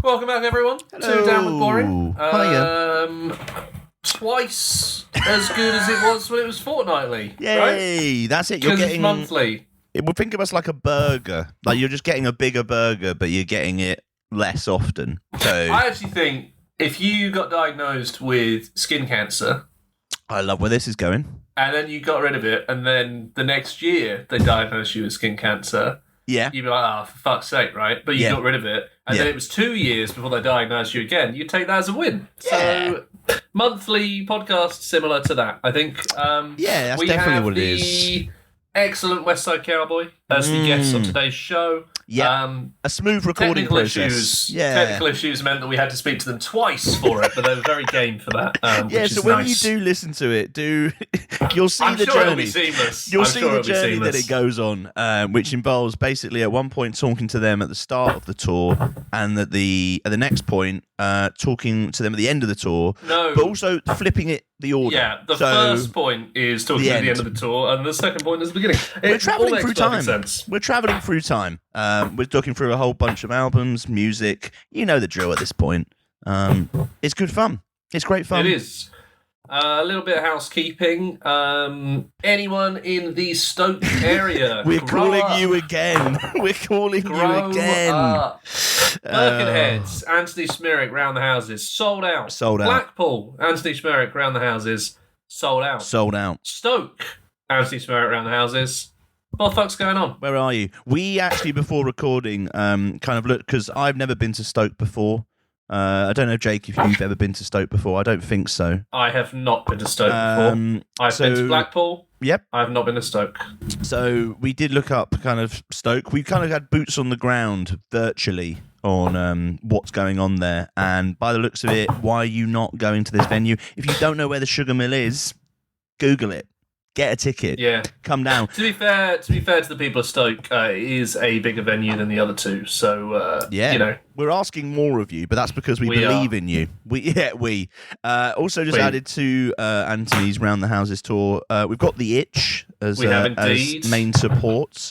Welcome back, everyone. Hello. To Down with Boring. Hiya. Twice as good as it was when it was fortnightly. Yay! Right? That's it. You're getting it's monthly. Well, think of us like a burger. Like you're just getting a bigger burger, but you're getting it less often. So I actually think if you got diagnosed with skin cancer I love where this is going. and then you got rid of it, and then the next year they diagnosed you with skin cancer, Yeah. you'd be like, for fuck's sake, right? But you Yeah. got rid of it, and Yeah. then it was 2 years before they diagnosed you again. You'd take that as a win. Yeah. So, monthly podcast similar to that, I think. Yeah, that's we definitely have what it the is. excellent Westside Cowboy as the guest on today's show. Yeah. A smooth recording Technical process. issues. Yeah. Technical issues meant that we had to speak to them twice for it, but they were very game for that. Yeah, which so is when nice. you do listen to it, you'll see I'm the sure journey. it'll be seamless. You'll I'm see sure the it'll be journey seamless. that it goes on, which involves basically at one point talking to them at the start of the tour, and at the next point talking to them at the end of the tour. No. But also flipping it the order. Yeah, the So, first point is talking the at the end. end of the tour, and the second point is the beginning. We're It traveling all through makes perfect time. sense. We're traveling through time. We're talking through a whole bunch of albums, music. You know the drill at this point. It's good fun. It's great fun. It is. A little bit of housekeeping. Anyone in the Stoke area? We're grow calling up. you again. We're calling Grow you again. up. Birkenheads, Anthony Smirick round the houses, sold out. Sold out. Blackpool, Anthony Smirick round the houses, sold out. Sold out. Stoke, Anthony Smirick round the houses. What the fuck's going on? Where are you? We actually, before recording, kind of looked, because I've never been to Stoke before. I don't know, Jake, if you've ever been to Stoke before. I don't think so. I have not been to Stoke before. I've been to Blackpool. Yep. I have not been to Stoke. So we did look up kind of Stoke. We kind of had boots on the ground virtually on what's going on there. And by the looks of it, why are you not going to this venue? If you don't know where the Sugar Mill is, Google it. Get a ticket. Yeah. Come down. To be fair to the people of Stoke, it is a bigger venue than the other two. So, Yeah. you know. We're asking more of you, but that's because we We believe are. in you. We also just We. added to Anthony's Round the Houses tour. We've got The Itch as We have indeed. as main support,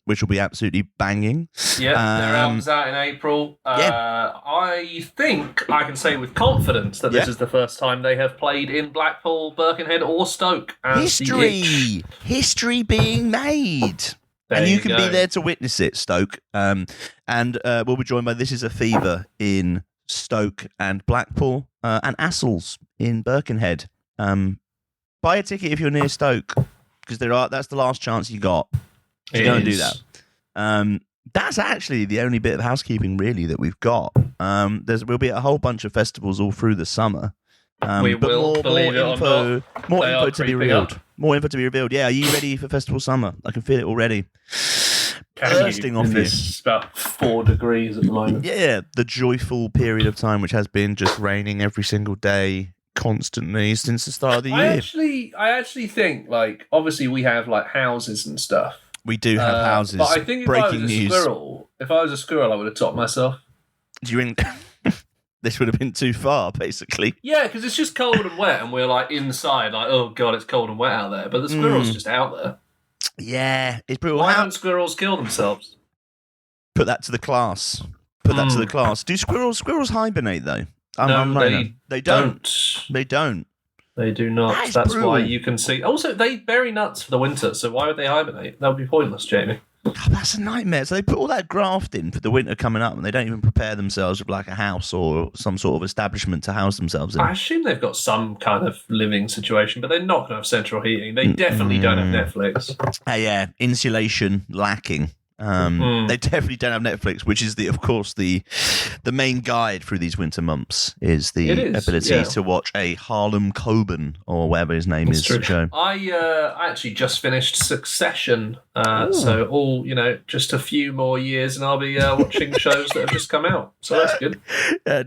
which will be absolutely banging. Yeah, their album's out in April. I think I can say with confidence that this Yeah. is the first time they have played in Blackpool, Birkenhead, or Stoke. As The Itch. History being made. There And you you can go. be there to witness it, Stoke. And we'll be joined by This Is a Fever in Stoke and Blackpool, and Assels in Birkenhead. Buy a ticket if you're near Stoke, because that's the last chance you got to go and do that. That's actually the only bit of housekeeping really that we've got. We'll be at a whole bunch of festivals all through the summer. We but will, believe it or info, more they info are to be creeping revealed. up. More info to be revealed. Yeah, are you ready for Festival Summer? I can feel it already. Bursting off you. It's about 4 degrees at the moment. Yeah, the joyful period of time which has been just raining every single day, constantly since the start of the year. I actually think, like, obviously we have like houses and stuff. We do have houses. But I think if Breaking I was news. if I was a squirrel, I would have topped myself. Do you think this would have been too far, basically? Yeah, because it's just cold and wet, and we're like inside, like, oh god, it's cold and wet out there. But the squirrel's just out there. Yeah, it's brutal. Why don't squirrels kill themselves? Put that to the class. Put that to the class. Do squirrels hibernate though? They don't. They don't. They do not. That is That's brutal. why you can see. Also, they bury nuts for the winter, so why would they hibernate? That would be pointless, Jamie. Oh, that's a nightmare. So they put all that graft in for the winter coming up, and they don't even prepare themselves with like a house or some sort of establishment to house themselves in. I assume they've got some kind of living situation, but they're not going to have central heating. They definitely don't have Netflix. Yeah, insulation lacking. They definitely don't have Netflix, which is of course the main guide through these winter months is the ability to watch a Harlem Coben or whatever his name is show. I actually just finished Succession, so just a few more years, and I'll be watching shows that have just come out. So that's good.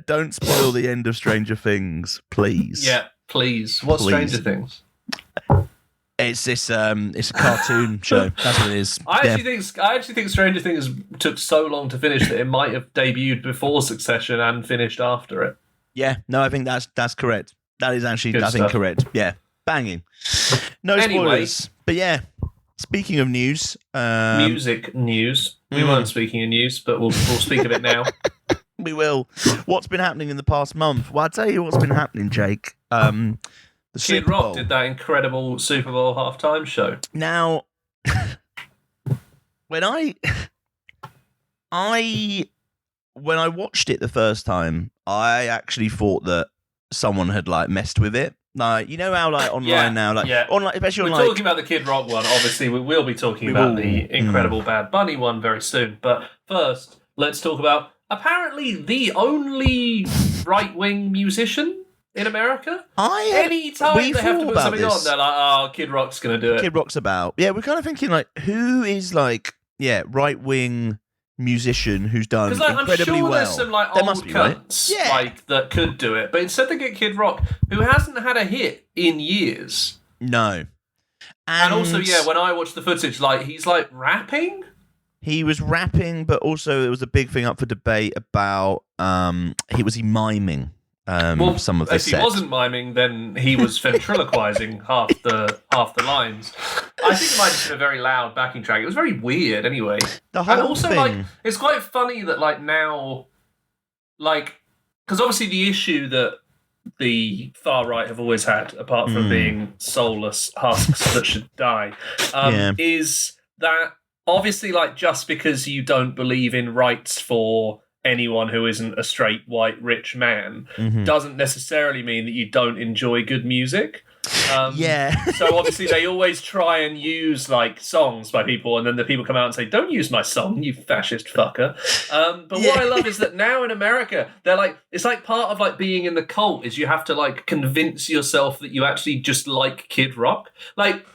Don't spoil the end of Stranger Things, please. Yeah, please. What's Stranger Things? It's this. It's a cartoon show. That's what it is. I actually think Stranger Things took so long to finish that it might have debuted before Succession and finished after it. Yeah, no, I think that's correct. That is actually, Good I think, stuff. correct. Yeah, banging. No Anyway. spoilers. But yeah, speaking of news, Music news. We weren't speaking of news, but we'll speak of it now. We will. What's been happening in the past month? Well, I'll tell you what's been happening, Jake. The Kid Super Rock Bowl. did that incredible Super Bowl halftime show. Now, when I watched it the first time, I actually thought that someone had like messed with it. Like, you know how like online now, like online, especially we're on like talking about the Kid Rock one. Obviously, we will be talking about the incredible Bad Bunny one very soon. But first, let's talk about apparently the only right-wing musician in America. Anytime they have to put something on, they're like, "Oh, Kid Rock's going to do it." Kid Rock's about. Yeah, we're kind of thinking like, who is like, right-wing musician who's done incredibly I'm sure well? There's some like there old must be, cunts like that could do it, but instead they get Kid Rock, who hasn't had a hit in years. No, and also, when I watched the footage, like he's like rapping. He was rapping, but also there was a big thing up for debate about was he miming some of the if he wasn't miming, then he was ventriloquizing half the lines. I think it might have been a very loud backing track. It was very weird anyway. The whole and also, thing... like, it's quite funny that, like, now, like, because obviously the issue that the far right have always had, apart from being soulless husks that should die, is that obviously, like, just because you don't believe in rights for anyone who isn't a straight white rich man doesn't necessarily mean that you don't enjoy good music. So obviously they always try and use like songs by people, and then the people come out and say, "Don't use my song, you fascist fucker." But what I love is that now in America, they're like, it's like part of like being in the cult is you have to like convince yourself that you actually just like Kid Rock. Like,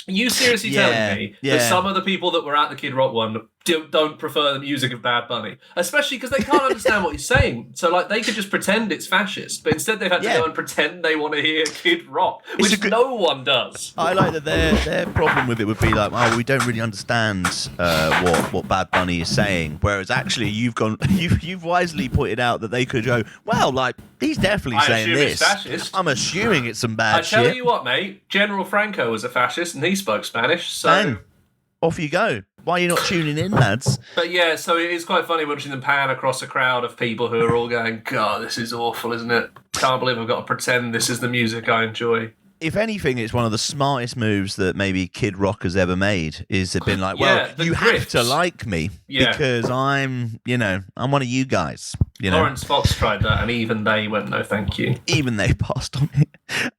are you seriously telling me that some of the people that were at the Kid Rock one don't prefer the music of Bad Bunny? Especially because they can't understand what he's saying. So, like, they could just pretend it's fascist, but instead they've had to go and pretend they want to hear Kid Rock, which no one does. I like that their problem with it would be like, oh, we don't really understand what Bad Bunny is saying. Whereas actually, you've wisely pointed out that they could go, well, like, he's definitely saying this. It's fascist. I'm assuming it's some bad shit. I tell you what, mate, General Franco was a fascist and he spoke Spanish, so... Bang. Off you go. Why are you not tuning in, lads? But yeah, so it is quite funny watching them pan across a crowd of people who are all going, God, this is awful, isn't it? Can't believe I've got to pretend this is the music I enjoy. If anything, it's one of the smartest moves that maybe Kid Rock has ever made, is they've been like, well, you have to like me because I'm one of you guys. Lawrence Fox tried that, and even they went, no, thank you. Even they passed on it.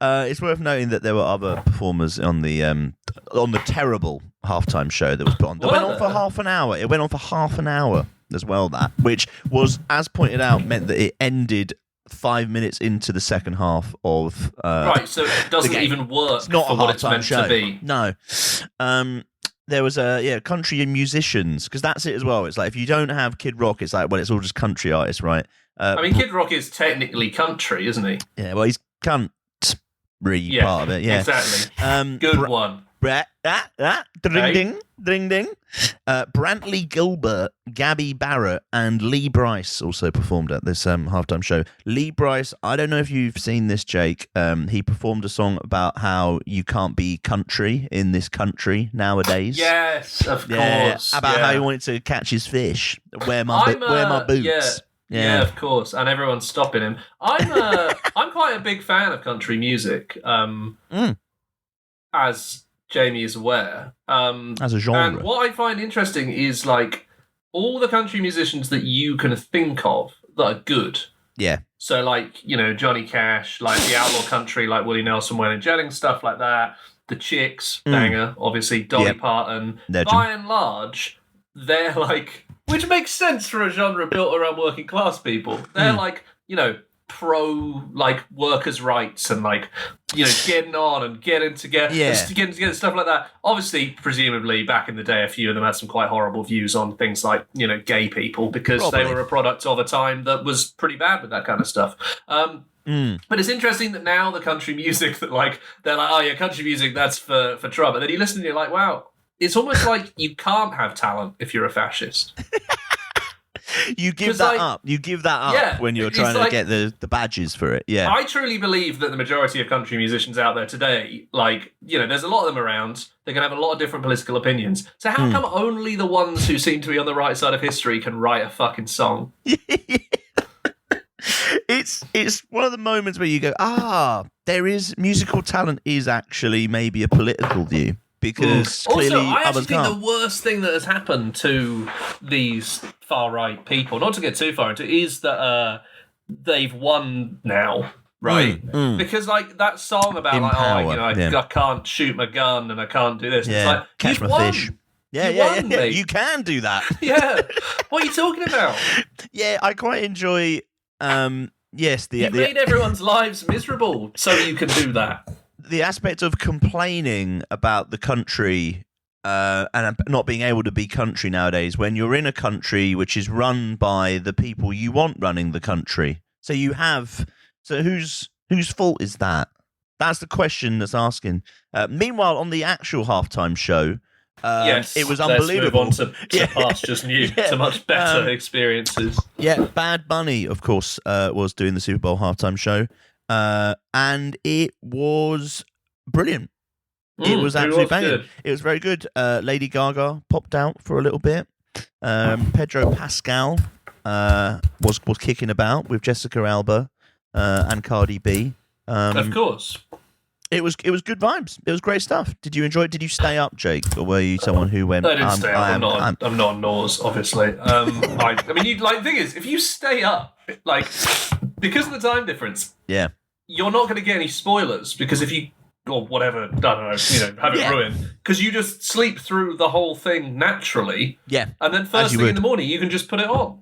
It's worth noting that there were other performers on the terrible halftime show that was put on. It went on for half an hour. It went on for half an hour as well, which was, as pointed out, meant that it ended 5 minutes into the second half of right, so it doesn't even work it's not for a what it's meant show. to be. No. There was country and musicians, because that's it as well. It's like, if you don't have Kid Rock, it's like, well, it's all just country artists, right? I mean, Kid Rock is technically country, isn't he? Yeah, well, he's part of it. Yeah, exactly. Good one. Ding ding. Brantley Gilbert, Gabby Barrett, and Lee Brice also performed at this halftime show. Lee Brice, I don't know if you've seen this, Jake. He performed a song about how you can't be country in this country nowadays. Yes, of course. About how he wanted to catch his fish. Wear my boots. Yeah, of course, and everyone's stopping him. I'm quite a big fan of country music. As Jamie is aware. As a genre. And what I find interesting is, like, all the country musicians that you can think of that are good. Yeah. So, like, Johnny Cash, like the outlaw country, like Willie Nelson, Waylon Jennings, stuff like that. The Chicks, banger, obviously, Dolly Parton. Legend. By and large, they're like, which makes sense for a genre built around working class people. They're like, pro like workers' rights and like getting on and getting together, stuff like that. Obviously, presumably back in the day, a few of them had some quite horrible views on things like gay people because they were a product of a time that was pretty bad with that kind of stuff. But it's interesting that now the country music that like they're like, oh yeah, country music, that's for Trump, and then you listen and you're like, wow, it's almost like you can't have talent if you're a fascist. You give that up. You give that up when you're trying to get the badges for it. Yeah. I truly believe that the majority of country musicians out there today, like, there's a lot of them around. They're going to have a lot of different political opinions. So how come only the ones who seem to be on the right side of history can write a fucking song? it's one of the moments where you go, there is musical talent is actually maybe a political view. Because clearly also, I actually others think can't. the worst thing that has happened to these far-right people, not to get too far into it, is that they've won now, right? Because, like, that song about, I can't shoot my gun and I can't do this. Yeah. It's like, catch you've my won. fish. Yeah, You yeah, won, yeah. mate. You can do that. Yeah. What are you talking about? Yeah, I quite enjoy. Yes, You made everyone's lives miserable, so you can do that. The aspect of complaining about the country and not being able to be country nowadays when you're in a country which is run by the people you want running the country. So whose fault is that? That's the question that's asking. Meanwhile, on the actual halftime show, yes, it was unbelievable. Let's move on to pastures new, to much better experiences. Yeah, Bad Bunny, of course, was doing the Super Bowl halftime show. And it was brilliant. It was absolutely banging. Good. It was very good. Lady Gaga popped out for a little bit. Pedro Pascal was kicking about with Jessica Alba and Cardi B. Of course. It was good vibes. It was great stuff. Did you enjoy it? Did you stay up, Jake, or were you someone who went? I didn't stay up. I'm not on Nors, obviously. I mean, the thing is, if you stay up, like, because of the time difference, yeah, you're not going to get any spoilers because if you or whatever, I don't know, have it ruined because you just sleep through the whole thing naturally. Yeah, and then first thing in the morning, you can just put it on.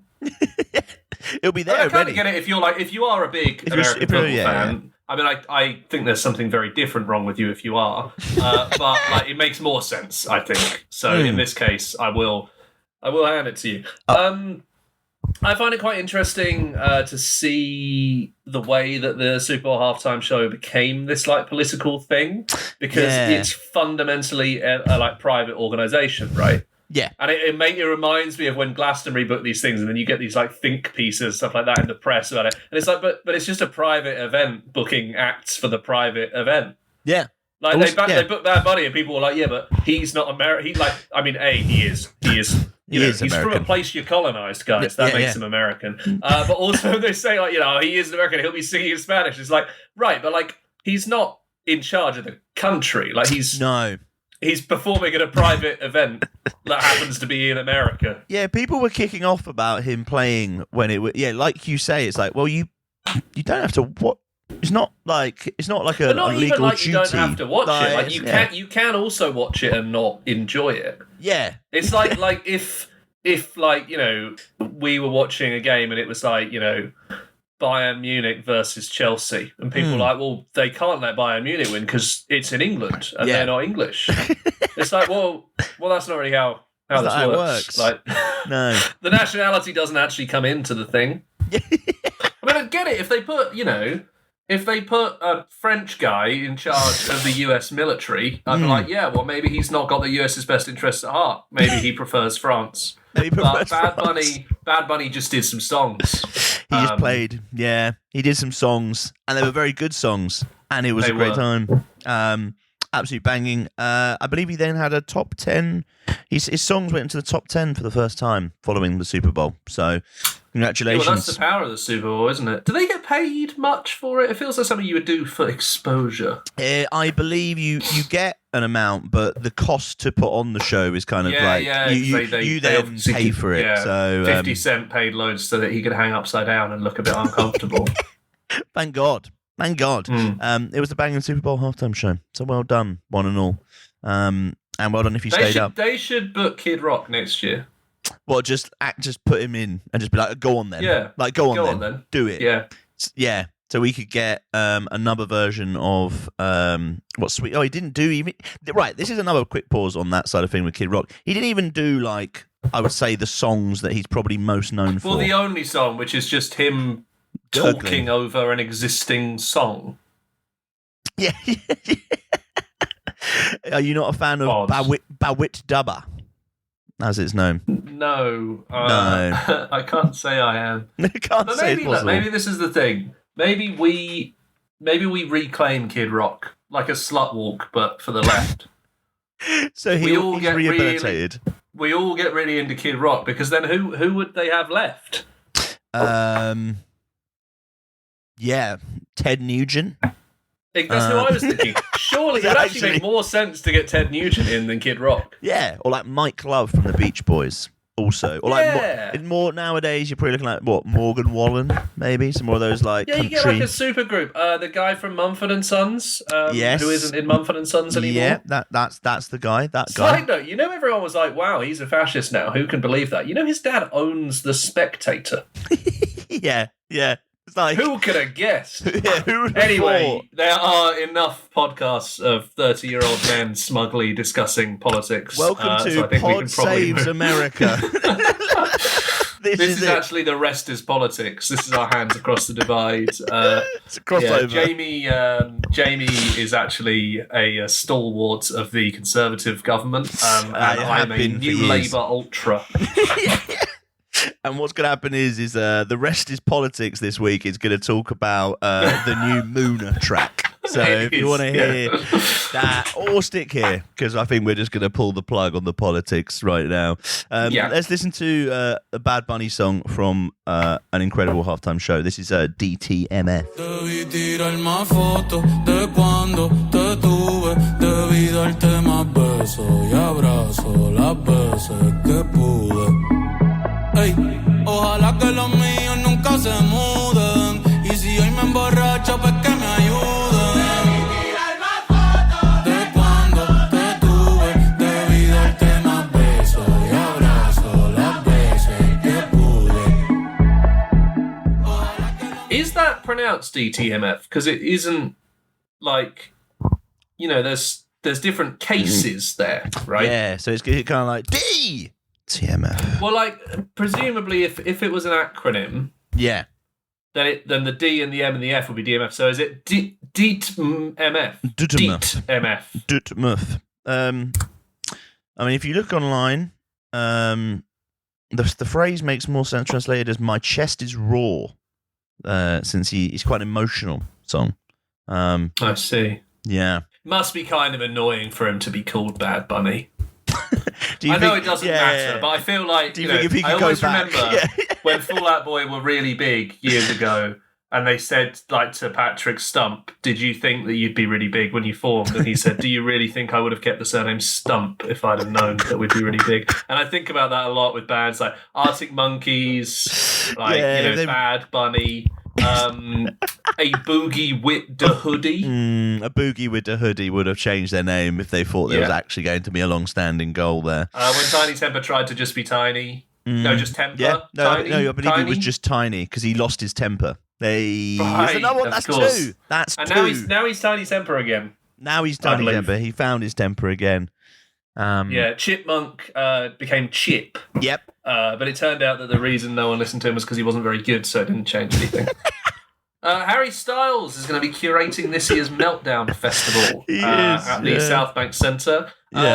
It'll be there. I kind of get it if you are a big American football fan. I mean, I think there's something very different wrong with you if you are, but like it makes more sense, I think. So in this case, I will hand it to you. I find it quite interesting to see the way that the Super Bowl halftime show became this like political thing because it's fundamentally a like private organization, right? Yeah, and it reminds me of when Glastonbury booked these things, and then you get these like think pieces, stuff like that in the press about it, and it's like, but it's just a private event booking acts for the private event. Yeah, like they booked Bad Bunny, and people were like, yeah, but he's not American. He like, I mean, he is. He's from a place you colonized, guys. That makes him American. But also they say like, he is an American. He'll be singing in Spanish. It's like, right, but like he's not in charge of the country. Like he's performing at a private event that happens to be in America. Yeah, people were kicking off about him playing when it was. Yeah, like you say, it's like, well, you don't have to. What? It's not like a not legal even like duty. You don't have to watch it. Like you can also watch it and not enjoy it. Yeah, it's like if like we were watching a game and it was like Bayern Munich versus Chelsea, and people were like, well, they can't let Bayern Munich win because it's in England and they're not English. It's like, well, that's not really how this works. Like, no, the nationality doesn't actually come into the thing. I mean, I get it if they put a French guy in charge of the US military, I'd be like, yeah, well, maybe he's not got the US's best interests at heart. Maybe he prefers France. But Bad Bunny just did some songs. He just played. Yeah, he did some songs, and they were very good songs, and it was a great time. Absolute banging. I believe he then had a top 10. His songs went into the top 10 for the first time following the Super Bowl. So, congratulations. Well, that's the power of the Super Bowl, isn't it? Do they get paid much for it? It feels like something you would do for exposure. I believe you get an amount, but the cost to put on the show is kind of you then pay for it. Yeah, so 50 Cent paid loads so that he could hang upside down and look a bit uncomfortable. Thank God. It was the banging Super Bowl halftime show. So well done, one and all. And well done if you stayed up. They should book Kid Rock next year. Well, just put him in and just be like, go on then. Yeah. Like, go on then. Do it. Yeah. Yeah. So we could get another version of what's sweet. Oh, he didn't do even. Right. This is another quick pause on that side of thing with Kid Rock. He didn't even do, like, I would say, the songs that he's probably most known for. Well, the only song, which is just him talking over an existing song. Yeah. Are you not a fan of Bawit Dubba, as it's known? No. No. I can't say I am. But maybe this is the thing. Maybe we reclaim Kid Rock, like a slut walk, but for the left. So he's rehabilitated. We all get really into Kid Rock, because then who would they have left? Yeah, Ted Nugent. That's who I was thinking. Surely it would actually make more sense to get Ted Nugent in than Kid Rock. Yeah, or like Mike Love from the Beach Boys. Also, or like more nowadays, you're probably looking like what, Morgan Wallen, maybe some more of those like country. You get like a super group. The guy from Mumford and Sons, yes, who isn't in Mumford and Sons anymore. Yeah, that's the guy. That guy. Side note, everyone was like, "Wow, he's a fascist now." Who can believe that? His dad owns the Spectator. yeah. It's like, who could have guessed? Yeah, who would have Anyway, thought? there are enough podcasts of 30-year-old men smugly discussing politics. Welcome to Pod Saves America. This is actually The Rest is Politics. This is our hands across the divide. It's a crossover. Jamie is actually a stalwart of the Conservative government, and I'm a New Labour ultra. And what's going to happen is The Rest is Politics this week is going to talk about the new Mooner track. So if you want to hear that, or stick here, because I think we're just going to pull the plug on the politics right now. Let's listen to a Bad Bunny song from an incredible halftime show. This is DTMF. Debí tirar más fotos de cuando te tuve. Debí darte más besos y abrazos las veces que pude. Ey, ojalá que los míos nunca se muden. Y si hoy me emborracho, pues que me ayuden. Debí tirar más fotos de cuando te tuve. Debí darte más besos y abrazos las veces que pude. Is that pronounced DTMF? Because it isn't like, there's different cases there, right? Yeah, so it's kind of like DTMF. Well, like, presumably if it was an acronym, yeah, then the D and the M and the F would be DMF. So is it DTMF? DTMF. DTMF. I mean, if you look online, the phrase makes more sense translated as "my chest is raw," since he's quite an emotional song. I see. Yeah. Must be kind of annoying for him to be called Bad Bunny. I know it doesn't matter, but I feel like, I always remember when Fall Out Boy were really big years ago, and they said, like, to Patrick Stump, "Did you think that you'd be really big when you formed?" And he said, "Do you really think I would have kept the surname Stump if I'd have known that we'd be really big?" And I think about that a lot with bands like Arctic Monkeys, like, Bad Bunny, a Boogie with the Hoodie. A Boogie with the Hoodie would have changed their name if they thought there was actually going to be a long-standing goal there. When Tiny Temper tried to just be Tiny. No, just Temper. Yeah, Tiny, I believe it was just Tiny because he lost his temper. Right, another one. That's two. That's and two. Now he's Tiny Temper again. Now he's Tiny Temper. He found his temper again. Chipmunk became Chip. Yep. But it turned out that the reason no one listened to him was because he wasn't very good, so it didn't change anything. Harry Styles is going to be curating this year's Meltdown Festival at the South Bank Centre,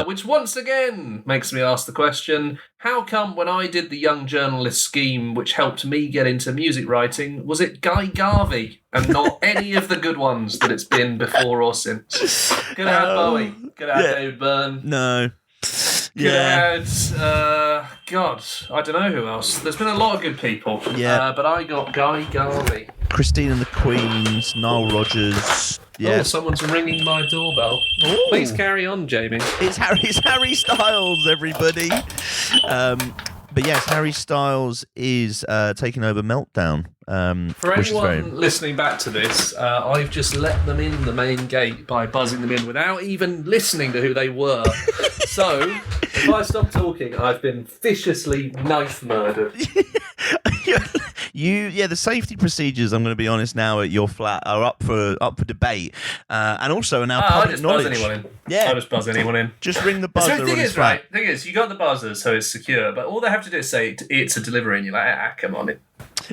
which once again makes me ask the question, how come when I did the Young Journalist scheme, which helped me get into music writing, was it Guy Garvey and not any of the good ones that it's been before or since? Good ad Bowie. Good ad David Byrne. No. Good ads. God, I don't know who else. There's been a lot of good people. Yeah. But I got Guy Garvey. Christine and the Queens, Nile Rodgers. Yeah. Oh, someone's ringing my doorbell. Ooh. Please carry on, Jamie. It's Harry Styles, everybody. But yes, Harry Styles is taking over Meltdown. For anyone listening back to this, I've just let them in the main gate by buzzing them in without even listening to who they were. So, if I stop talking, I've been viciously knife murdered. The safety procedures, I'm going to be honest now, at your flat are up for debate, and also are now public knowledge. Buzz anyone in. Yeah, I'll just buzz anyone in. Just ring the buzzer. So the thing is, right? Thing is, you got the buzzer, so it's secure. But all they have to do is say it's a delivery, and you're like, come on in.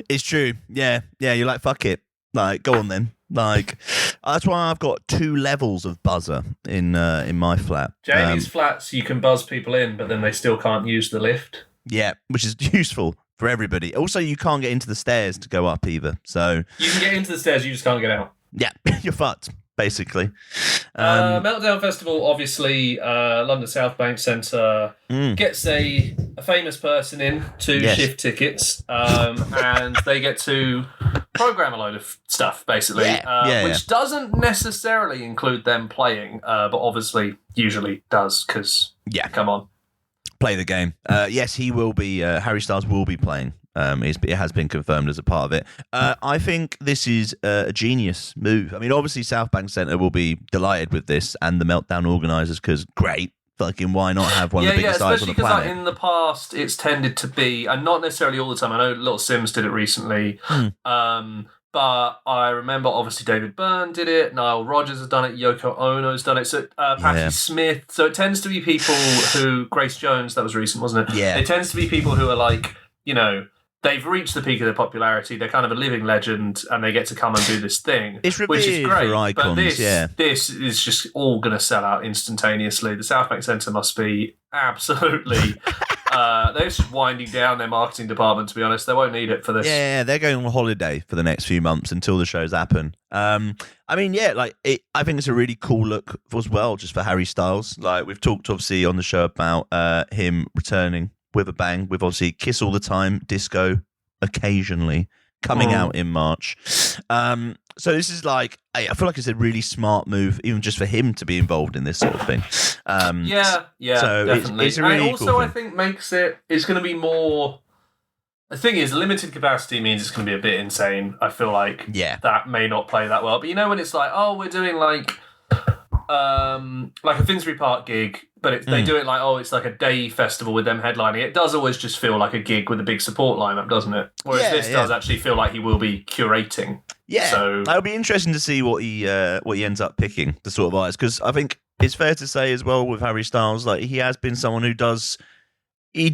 It's true. Yeah. You're like, fuck it. Like, go on then. Like, that's why I've got 2 levels of buzzer in my flat. Jamie's flats, you can buzz people in, but then they still can't use the lift. Yeah, which is useful for everybody. Also, you can't get into the stairs to go up either. So you can get into the stairs, you just can't get out. Yeah, you're fucked. basically. Meltdown Festival, obviously, London South Bank Centre gets a famous person in to shift tickets, and they get to program a load of stuff, basically, which doesn't necessarily include them playing, but obviously usually does, because, come on. Play the game. Yes, he will be. Harry Styles will be playing. It has been confirmed as a part of it. I think this is a genius move. I mean, obviously, South Bank Centre will be delighted with this, and the Meltdown organisers, because great, fucking why not have one of the biggest artists on the planet? Especially because in the past, it's tended to be, and not necessarily all the time. I know Little Sims did it recently. But I remember, obviously, David Byrne did it. Nile Rodgers has done it. Yoko Ono's done it. So Patti Smith. So it tends to be people who... Grace Jones, that was recent, wasn't it? Yeah. It tends to be people who are like, you know, they've reached the peak of their popularity. They're kind of a living legend, and they get to come and do this thing, it's which is great. For icons, but this is just all going to sell out instantaneously. The South Bank Centre must be absolutely... they're just winding down their marketing department, to be honest. They won't need it for this. Yeah, they're going on holiday for the next few months until the shows happen. I mean, I think it's a really cool look as well, just for Harry Styles. Like, we've talked, obviously, on the show about him returning with a bang, with obviously Kiss All the Time, Disco occasionally, coming out in March. So this is like, I feel like it's a really smart move, even just for him to be involved in this sort of thing. So definitely. It's a really and also, cool I think it's going to be more. The thing is, limited capacity means it's going to be a bit insane. I feel like that may not play that well. But you know, when it's like, oh, we're doing like a Finsbury Park gig, but they do it like, oh, it's like a day festival with them headlining. It does always just feel like a gig with a big support lineup, doesn't it? Whereas this does actually feel like he will be curating. Yeah, so it'll be interesting to see what he ends up picking, the sort of artist, because I think it's fair to say as well with Harry Styles, like, he has been someone who does. He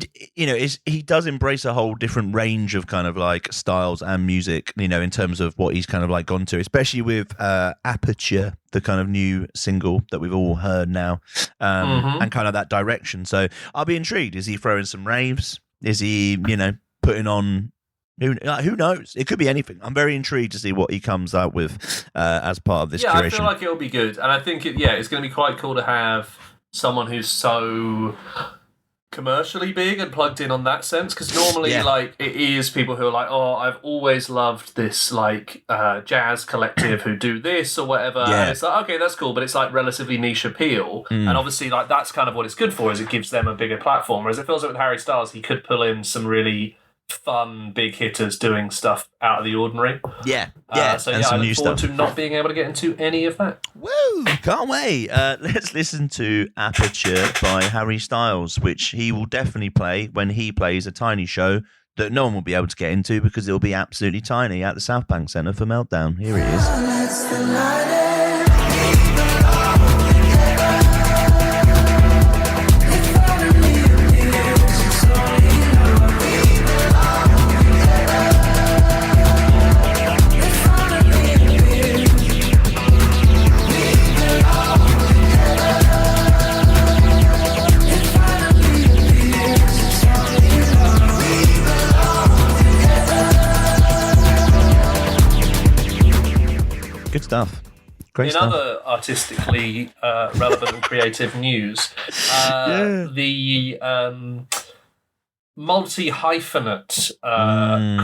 does embrace a whole different range of kind of like styles and music, you know, in terms of what he's kind of like gone to, especially with Aperture, the kind of new single that we've all heard now, and kind of that direction. So I'll be intrigued. Is he throwing some raves? Is he, you know, putting on? Who knows? It could be anything. I'm very intrigued to see what he comes out with as part of this curation. I feel like it'll be good, and I think it's going to be quite cool to have someone who's so commercially big and plugged in on that sense, because normally like it is people who are like, oh, I've always loved this like jazz collective who do this or whatever, and it's like, okay, that's cool, but it's like relatively niche appeal, and obviously like that's kind of what it's good for, is it gives them a bigger platform, whereas it feels like with Harry Styles he could pull in some really fun big hitters doing stuff out of the ordinary. I look forward to not being able to get into any of that. Woo! Can't wait. Let's listen to Aperture by Harry Styles, which he will definitely play when he plays a tiny show that no one will be able to get into because it'll be absolutely tiny at the South Bank Centre for Meltdown. Here it is. Good stuff. Great stuff. In other artistically relevant and creative news, the multi-hyphenate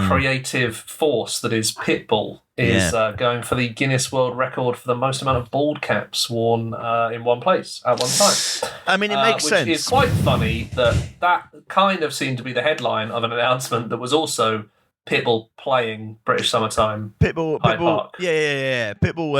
creative force that is Pitbull is going for the Guinness World Record for the most amount of bald caps worn in one place at one time. I mean, it makes sense. Which is quite funny that kind of seemed to be the headline of an announcement that was also Pitbull playing British Summertime. Pitbull, Park. Yeah. Pitbull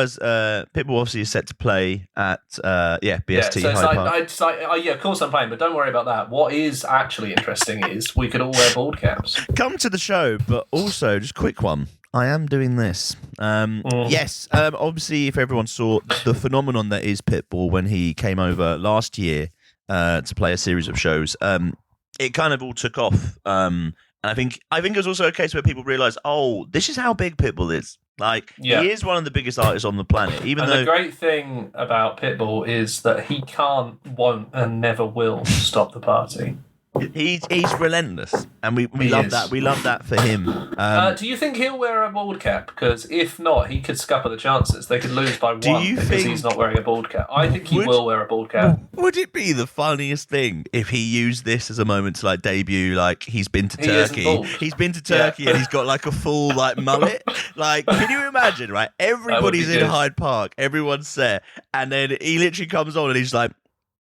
obviously is set to play at BST so Hyde Park. Of course I'm playing, but don't worry about that. What is actually interesting is we could all wear bald caps. Come to the show, but also just quick one. I am doing this. Yes, obviously, if everyone saw the phenomenon that is Pitbull when he came over last year to play a series of shows, it kind of all took off. And I think it was also a case where people realised, oh, this is how big Pitbull is. Like, he is one of the biggest artists on the planet. The great thing about Pitbull is that he can't, won't, and never will stop the party. He's relentless, and we love that. We love that for him. Do you think he'll wear a bald cap? Because if not, he could scupper the chances. They could lose by one because he's not wearing a bald cap. I think he will wear a bald cap. Would it be the funniest thing if he used this as a moment to like debut? Like he's been to Turkey. He's been to Turkey and he's got like a full like mullet. Like, can you imagine? Right, everybody's in Hyde Park, everyone's set, and then he literally comes on and he's like,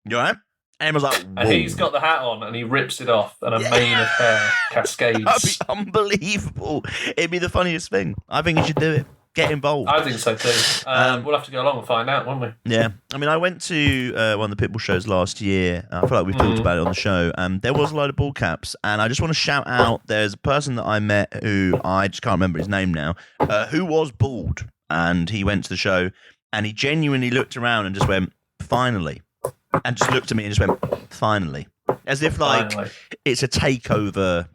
"You alright?" And everyone's like, whoa. And he's got the hat on and he rips it off and a mane of hair cascades. That'd be unbelievable. It'd be the funniest thing. I think you should do it. Get involved. I think so too. We'll have to go along and find out, won't we? Yeah. I mean, I went to one of the Pitbull shows last year. I feel like we've talked about it on the show. There was a load of bald caps. And I just want to shout out, there's a person that I met who, I just can't remember his name now, who was bald. And he went to the show and he genuinely looked around and just went, finally. And just looked at me and just went, finally. As if like it's a takeover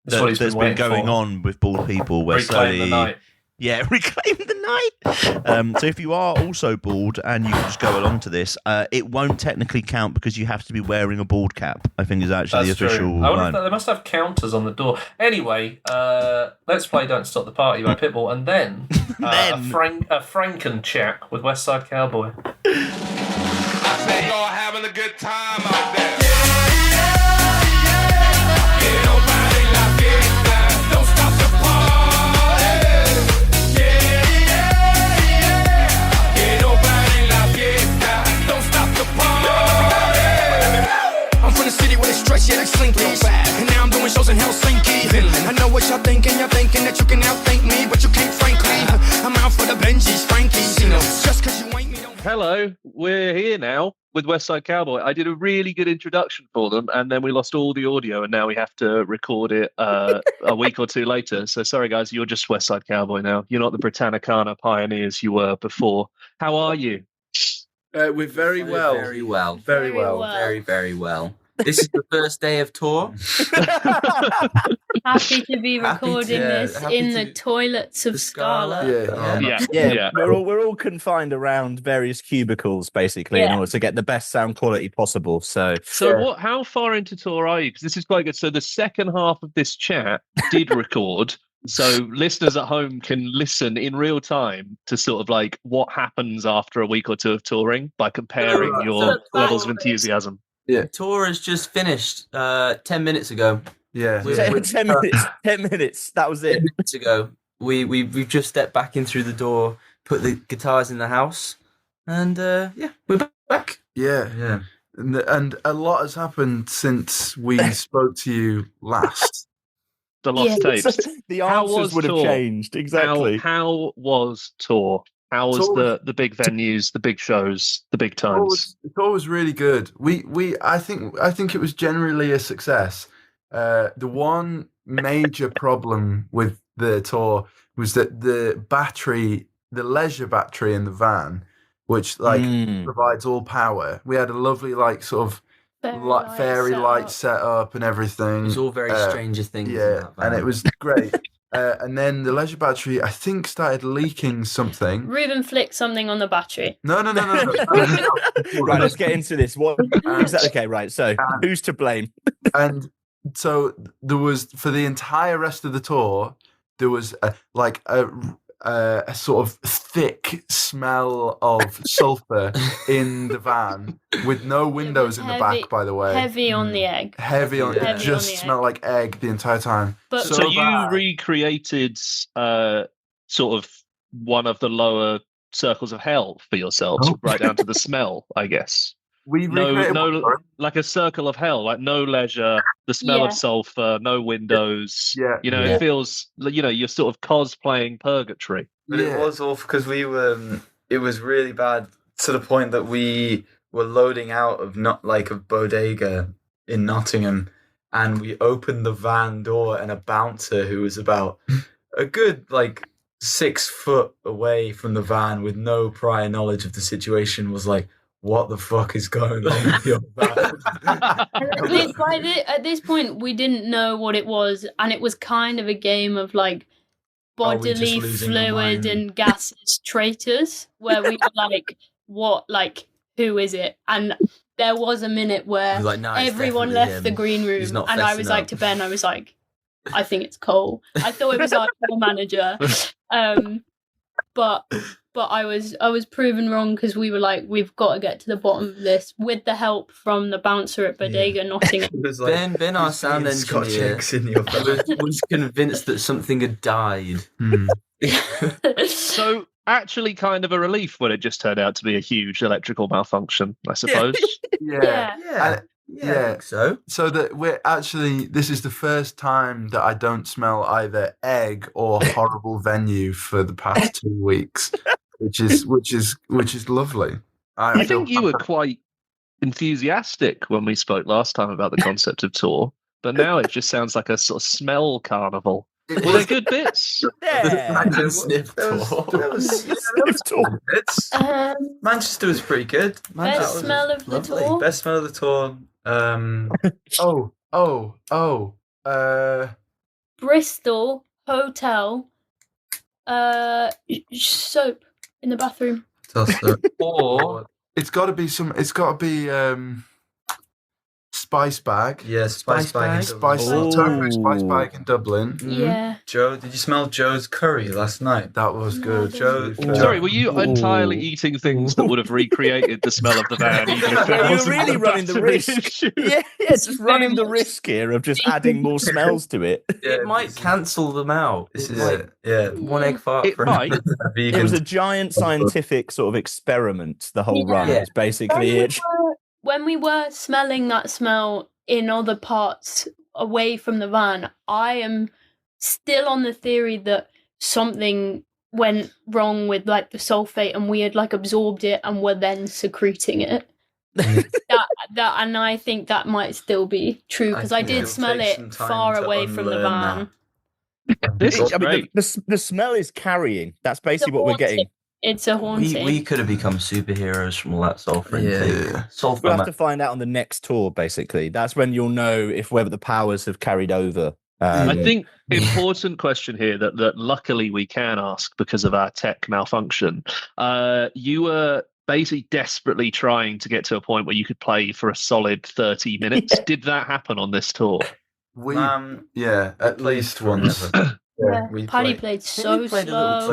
that's been going on with bald people. Where Reclaim the night. Yeah, reclaim the night. So if you are also bald and you can just go along to this, it won't technically count because you have to be wearing a bald cap, I think is actually the official line. I wonder if they must have counters on the door. Anyway, let's play Don't Stop the Party by Pitbull and then, a Franken chat with Westside Cowboy. I say y'all having a good time out there. Don't stop the party. Que no pare la fiesta. Don't stop the party. I'm from the city where they stretch it like Slinky. And now I'm doing shows in Helsinki. I know what y'all thinking that you can outthink me, but you can't frankly. I'm out for the Benjis, Frankies, just cause you ain't me. Hello, we're here now with Westside Cowboy. I did a really good introduction for them, and then we lost all the audio, and now we have to record it a week or two later. So sorry, guys, you're just Westside Cowboy now. You're not the Britannicana pioneers you were before. How are you? We're very well. Very well. Very well. Very, very well. This is the first day of tour. Happy to be recording this in the toilets of Scala. Yeah. We're all confined around various cubicles, basically, in order to get the best sound quality possible. So how far into tour are you? Because this is quite good. So the second half of this chat did record. So listeners at home can listen in real time to sort of like what happens after a week or two of touring by comparing your levels of enthusiasm. Yeah. Tour has just finished 10 minutes ago. Yeah. 10 minutes. That was it. 10 minutes ago. We've just stepped back in through the door, put the guitars in the house, and we're back. Yeah. And a lot has happened since we spoke to you last. The lost tapes. The answers would have changed. Exactly. How was tour? How was the big venues, the big shows, the big times? Tour was really good. I think it was generally a success. The one major problem with the tour was that the leisure battery in the van, which provides all power. We had a lovely sort of fairy light set up and everything. It was all very Stranger Things. Yeah, and it was great. And then the leisure battery, I think, started leaking something. Ruben flicked something on the battery. No. Right, let's get into this. What is that? Okay, right. So, who's to blame? And so there was, for the entire rest of the tour, there was a sort of thick smell of sulfur in the van with no windows in the back, by the way. Heavy on the egg. It just smelled like egg the entire time. But so you recreated sort of one of the lower circles of hell for yourselves, right down to the smell, I guess. We no, like a circle of hell, like no leisure, the smell of sulfur, no windows. It feels, you're sort of cosplaying purgatory. But it was awful because it was really bad to the point that we were loading out of a bodega in Nottingham, and we opened the van door, and a bouncer who was about a good 6 foot away from the van with no prior knowledge of the situation was like, what the fuck is going on with your van? At this point, we didn't know what it was, and it was kind of a game of bodily fluid and gaseous traitors, where we were who is it? And there was a minute where You're like, "No, it's everyone definitely left the him. green room, He's not and I fessing was like up." to Ben, I was like, I think it's Cole. I thought it was our tour manager, but I was proven wrong because we were like, we've got to get to the bottom of this with the help from the bouncer at Bodega Nottingham. It was like, Ben, our sound Scotch engineer, eggs in your was convinced that something had died. So actually kind of a relief when it just turned out to be a huge electrical malfunction, I suppose. Yeah. I think so. So that we're actually, this is the first time that I don't smell either egg or horrible venue for the past 2 weeks, which is lovely. I think you were quite enthusiastic when we spoke last time about the concept of tour, but now it just sounds like a sort of smell carnival. Were there good bits? Yeah. Sniff tour. Manchester was pretty good. Best smell of the tour? Best smell of the tour. Bristol Hotel. Soap in the bathroom. Or it's got to be Spice Bag. Yeah, Spice Bag. Tofu Spice Bag in Dublin. Yeah. Joe, did you smell Joe's curry last night? That was good. Joe. Sorry, were you entirely eating things that would have recreated the smell of the van? Even if You're wasn't really running the risk. Yeah, just running the risk here of just adding more smells to it. It might cancel them out. This is it. Yeah. One egg fart It for might. It was a giant scientific sort of experiment, the whole run. Yeah. It's basically it. When we were smelling that smell in other parts away from the van, I am still on the theory that something went wrong with like the sulfate and we had like absorbed it and were then secreting it. that and I think that might still be true because I did smell it far away from the van. The smell is carrying. That's basically what we're getting. It's a haunting. We could have become superheroes from all that sulfur intake. Sulfur. We'll have to find out on the next tour, basically. That's when you'll know if whether the powers have carried over. I think important question here that luckily we can ask because of our tech malfunction. You were basically desperately trying to get to a point where you could play for a solid 30 minutes. Did that happen on this tour? At least once. Paddy played so slow.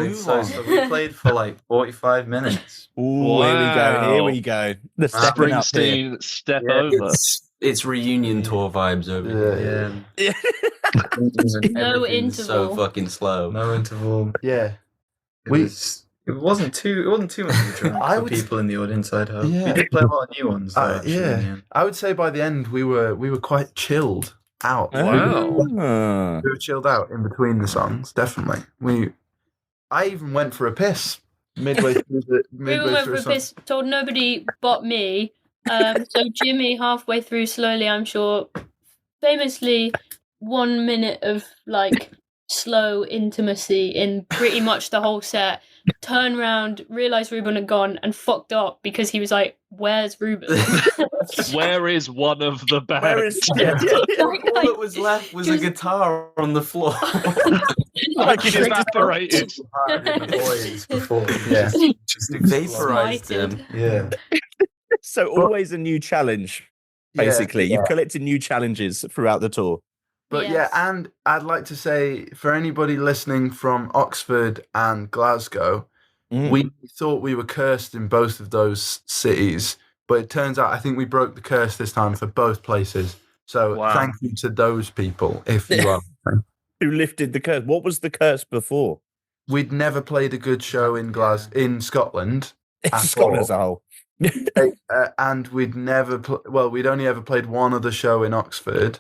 We played for like 45 minutes. Ooh, here we go. The stepping up here. Springsteen step over. It's reunion tour vibes over here. Yeah. No interval. So fucking slow. No interval. Yeah. It wasn't too much of a drama for people in the audience, I'd hope. Yeah. We did play a lot of new ones. Though, I would say by the end we were quite chilled out. Wow. We were chilled out in between the songs, definitely. I even went for a piss midway through the We went for a piss, told nobody but me. So Jimmy, halfway through, slowly, I'm sure, famously, 1 minute of like slow intimacy in pretty much the whole set. Turn around, realised Ruben had gone, and fucked up because he was like, "Where's Ruben? Where is one of the bands?" All that was left was a guitar on the floor. Like it evaporated. Just vaporized him. Yeah. So always a new challenge, basically. You've collected new challenges throughout the tour. But and I'd like to say, for anybody listening from Oxford and Glasgow, we thought we were cursed in both of those cities, but it turns out I think we broke the curse this time for both places. So thank you to those people, if you are. Who lifted the curse? What was the curse before? We'd never played a good show in Scotland. Scotland as a whole. And we'd never we'd only ever played one other show in Oxford.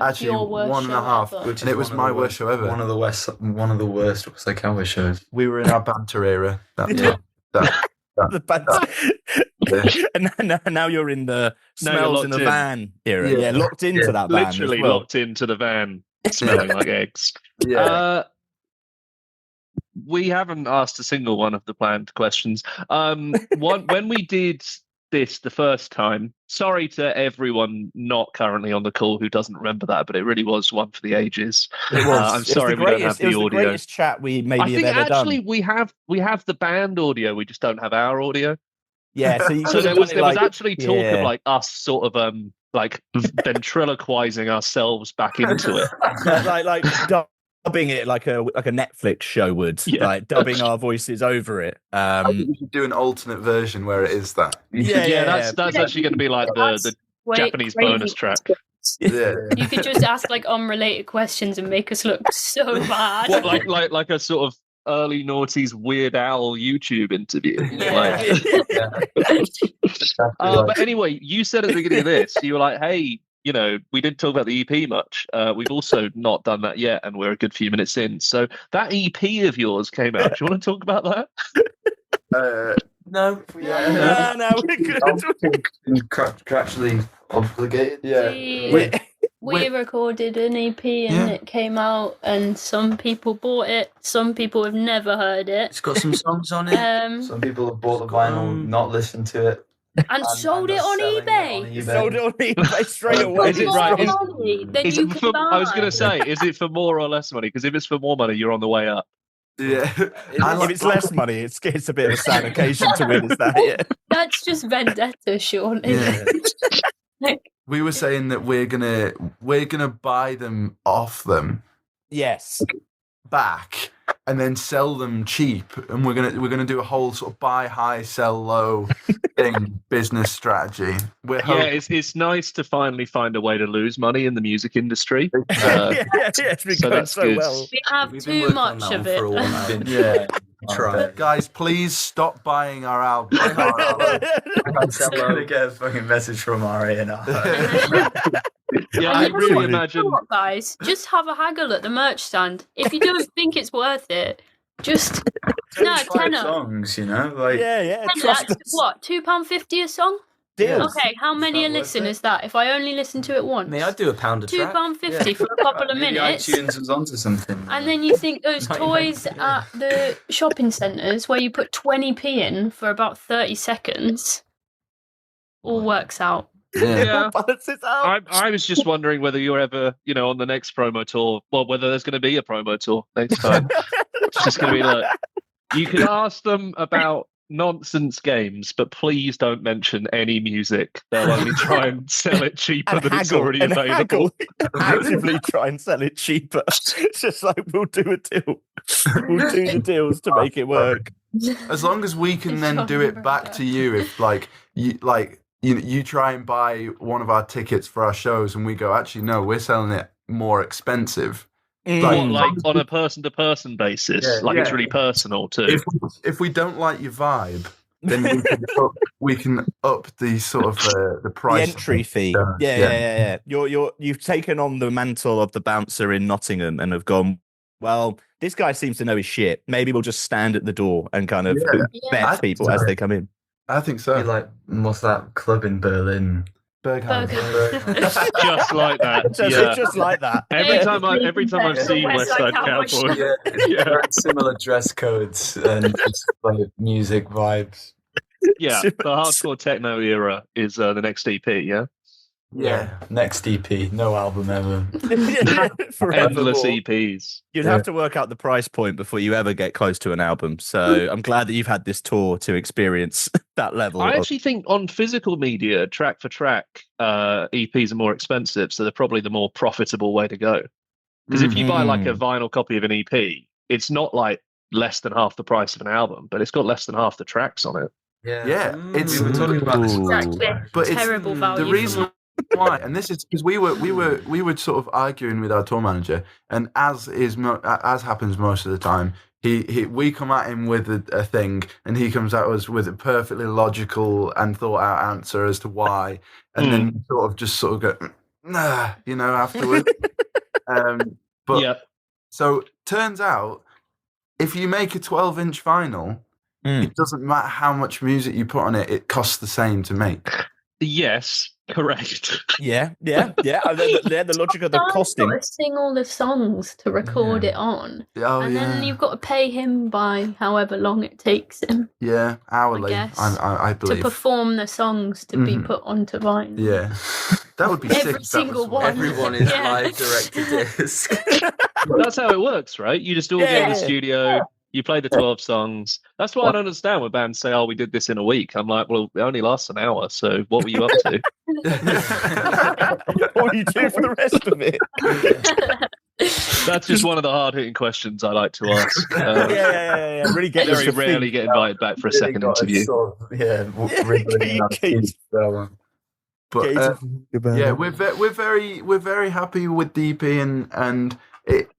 Actually, 1.5, which and it was my worst show ever. One of the worst Westside Cowboy shows. We were in our banter era. And now you're in the smells in the van era. Yeah, locked into that van. Literally locked into the van, smelling like eggs. Yeah. We haven't asked a single one of the planned questions. When we did this the first time, sorry to everyone not currently on the call who doesn't remember that, but it really was one for the ages. It was. I'm sorry we don't have the audio. It was the greatest chat we maybe have ever done. I think actually we have the band audio, we just don't have our audio. Yeah, so, So there was actually talk yeah. of like us sort of like ventriloquizing ourselves back into it. like dubbing it like a Netflix show would, like dubbing our voices over it. I think we should do an alternate version where it is that. That's actually going to be like the Japanese bonus track. Yeah. You could just ask like unrelated questions and make us look so bad. What, like a sort of early noughties Weird Al YouTube interview. But anyway, you said at the beginning of this, you were like, hey, you know, we didn't talk about the EP much. We've also not done that yet, and we're a good few minutes in. So that EP of yours came out. Do you want to talk about that? No. We're good. Contractually obligated. Yeah. We recorded an EP and it came out, and some people bought it. Some people have never heard it. It's got some songs on it. Some people have bought the vinyl, not listened to it, and sold it on eBay. Sold it on eBay straight away. Is it right? Is it for, I was going to say, is it for more or less money? Because if it's for more money, you're on the way up. Yeah. If it's less money, it's a bit of a sad occasion to win, is that? Yeah. That's just vendetta, Sean. We were saying that we're gonna buy them off them. Yes. Back and then sell them cheap, and we're gonna do a whole sort of buy high, sell low thing, business strategy. It's nice to finally find a way to lose money in the music industry. It's been so going that's so good. well. We have too much of it. Yeah. Try. Guys, please stop buying our album. I'm gonna get a fucking message from RA and I really imagine. You know what, guys, just have a haggle at the merch stand. If you don't think it's worth it, just tenner. Songs, you know, like That's what, £2.50 a song? Deal. Okay, how many a listen is that? If I only listen to it once, I'd do £1 a track. £2.50 for a couple of minutes. iTunes was onto something. And then you think those toys at the shopping centres where you put 20p in for about 30 seconds all works out. Yeah. Balances out. I was just wondering whether you're ever, on the next promo tour, whether there's going to be a promo tour next time. It's just going to be like, you can ask them about nonsense games, but please don't mention any music. They'll only try and sell it cheaper than it's already available. Actively try and sell it cheaper. It's just like, we'll do a deal. We'll do the deals to make it work. As long as we can then do it back to you, if you try and buy one of our tickets for our shows and we go, actually no, we're selling it more expensive. Like on a person-to-person basis, it's really personal too. If we don't like your vibe, then we can up the sort of the price, the entry fee. Yeah. You've taken on the mantle of the bouncer in Nottingham and have gone, well, this guy seems to know his shit. Maybe we'll just stand at the door and kind of vet people as they come in. I think so. Like, what's that club in Berlin? Berghain. Just like that. Just like that. Every time I've seen Westside Cowboy, Very similar dress codes and just like music vibes. Yeah, the hardcore techno era is the next EP. Yeah, next EP, no album ever. Endless EPs. You'd have to work out the price point before you ever get close to an album. So I'm glad that you've had this tour to experience that level. I actually think on physical media, track for track, EPs are more expensive, so they're probably the more profitable way to go. Because if you buy like a vinyl copy of an EP, it's not like less than half the price of an album, but it's got less than half the tracks on it. Yeah, it's we were talking about this, but terrible value. The reason why, and this is because we were sort of arguing with our tour manager, and as happens most of the time, we come at him with a thing, and he comes at us with a perfectly logical and thought out answer as to why, and then sort of go nah, afterwards. So turns out, if you make a 12-inch vinyl, it doesn't matter how much music you put on it; it costs the same to make. Yes, correct. Yeah. The logic of the costing. You've got to sing all the songs to record it on, then you've got to pay him by however long it takes him. Yeah, hourly. I believe to perform the songs to be put onto vinyl. Yeah, that would be sick. Every single one. Everyone is live direct to disc. That's how it works, right? You just all get in the studio. You played the 12 songs. That's why I don't understand when bands say, "Oh, we did this in a week." I'm like, well, it only lasts an hour. So what were you up to? What do you do for the rest of it? That's just one of the hard-hitting questions I like to ask. Yeah. Really get very rarely get invited back for a second interview. But yeah, we're very happy with the EP, and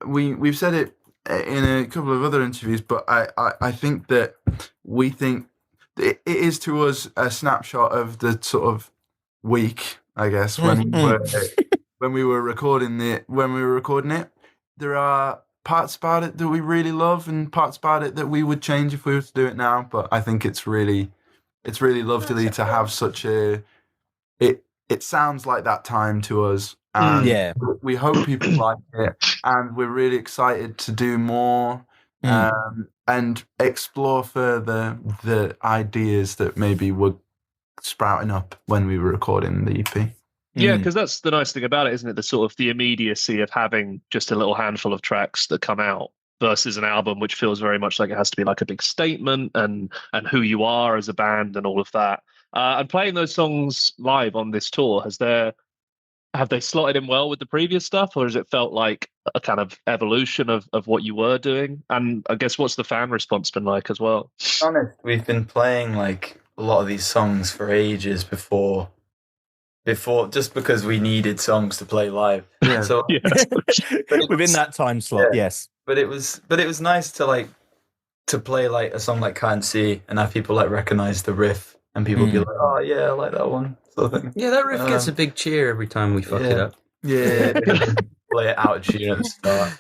we've said it in a couple of other interviews, but I think that we think it is to us a snapshot of the sort of week, I guess, when we were recording it. There are parts about it that we really love, and parts about it that we would change if we were to do it now. But I think it's really lovely to have such a. It sounds like that time to us, and we hope people like it, and we're really excited to do more and explore further the ideas that maybe were sprouting up when we were recording the EP. Yeah, because that's the nice thing about it, isn't it? The sort of the immediacy of having just a little handful of tracks that come out versus an album, which feels very much like it has to be like a big statement and who you are as a band and all of that. And playing those songs live on this tour, have they slotted in well with the previous stuff, or has it felt like a kind of evolution of what you were doing? And I guess what's the fan response been like as well? To be honest, we've been playing like a lot of these songs for ages before just because we needed songs to play live. Yeah. So within that time slot, yes. But it was nice to play like a song like Can't See and have people like recognize the riff and people be like, oh yeah, I like that one, sort of thing. Yeah, that riff gets a big cheer every time we fuck it up. Yeah. Play it out of tune at the start.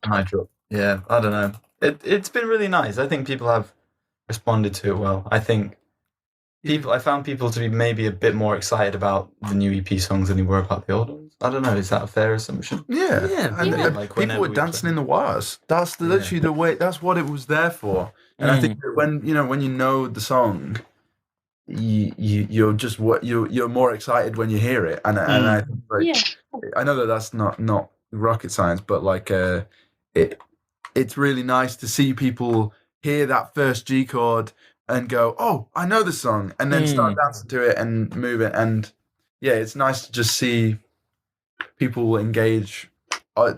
And I drop. Yeah, I don't know. It's been really nice. I think people have responded to it well. I think I found people to be maybe a bit more excited about the new EP songs than they were about the old ones. I don't know. Is that a fair assumption? Yeah. And like people were dancing in the wires. That's literally the way. That's what it was there for. And I think that when you know the song, you're just you're more excited when you hear it. And I think I know that that's not rocket science, but like it's really nice to see people hear that first G chord and go, oh, I know the song, and then start dancing to it and move it. And yeah, it's nice to just see people engage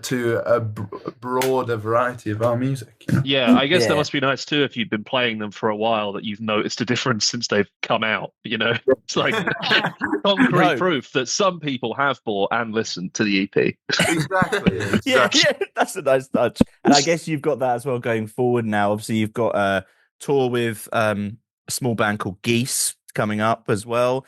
to a broader variety of our music. You know? Yeah, I guess that must be nice too if you've been playing them for a while, that you've noticed a difference since they've come out. You know, it's like concrete proof that some people have bought and listened to the EP. Exactly. Yeah, that's a nice touch. And I guess you've got that as well going forward now. Obviously, you've got a tour with a small band called Geese coming up as well,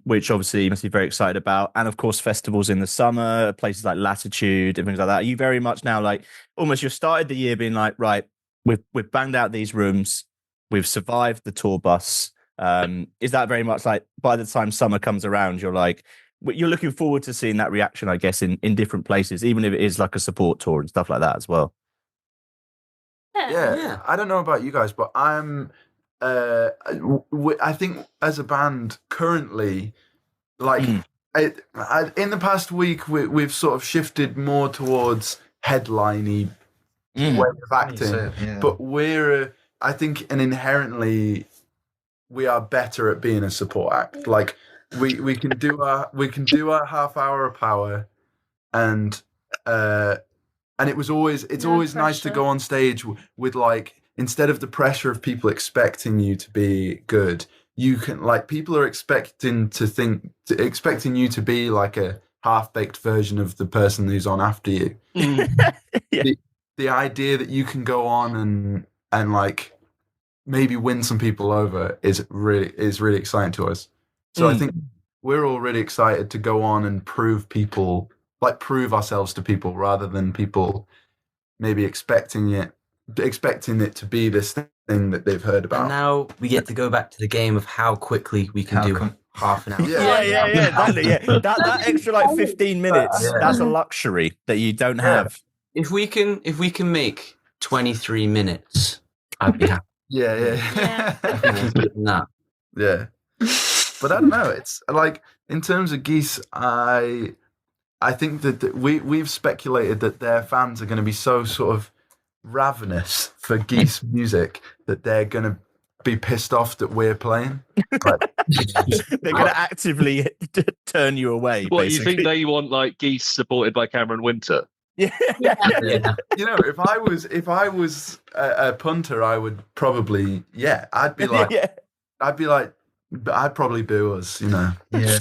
which obviously you must be very excited about. And of course, festivals in the summer, places like Latitude and things like that. Are you very much now like almost you've started the year being like, right, we've banged out these rooms, we've survived the tour bus. Is that very much like by the time summer comes around, you're looking forward to seeing that reaction, I guess, in different places, even if it is like a support tour and stuff like that as well? Yeah. I don't know about you guys, but I'm I think as a band currently, like in the past week, we've sort of shifted more towards headline-y way of acting. But I think, and inherently, we are better at being a support act. Like we can do our half hour of power, and it's always nice to go on stage with like, instead of the pressure of people expecting you to be good, you can like people are expecting you to be like a half-baked version of the person who's on after you. The idea that you can go on and like maybe win some people over is really exciting to us. So I think we're all really excited to go on and prove ourselves to people, rather than people maybe expecting it to be this thing that they've heard about. And now we get to go back to the game of how quickly we can do half an hour. That extra like 15 minutes, that's a luxury that you don't have. If we can make 23 minutes, I'd be happy. Yeah. That. Yeah. But I don't know, it's like in terms of Geese, I think that we've speculated that their fans are going to be so sort of ravenous for Geese music that they're going to be pissed off that we're playing. Like, they're going to actively turn you away. What, basically. you think they want like Geese supported by Cameron Winter? Yeah. You know, if I was a punter, I would probably, I'd be like, I'd probably boo us, you know. Yeah.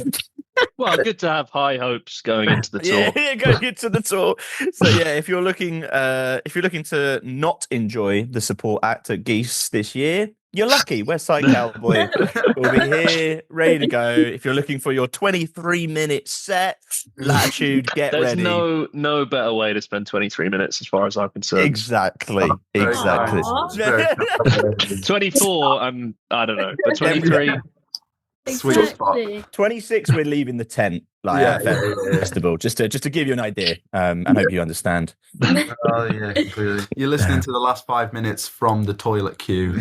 Well, good to have high hopes going into the tour. Yeah, going into the tour. So yeah, if you're looking to not enjoy the support act at Geese this year, you're lucky. Westside Cowboy will be here, ready to go. If you're looking for your 23-minute set, Latitude, get There's ready. no better way to spend 23 minutes, as far as I'm concerned. Exactly. Exactly. It's 24, and I don't know, but 23. Sweet spot. 26, we're leaving the tent, at festival, just to give you an idea, and hope you understand. Oh yeah, completely. You're listening to the last 5 minutes from the toilet queue.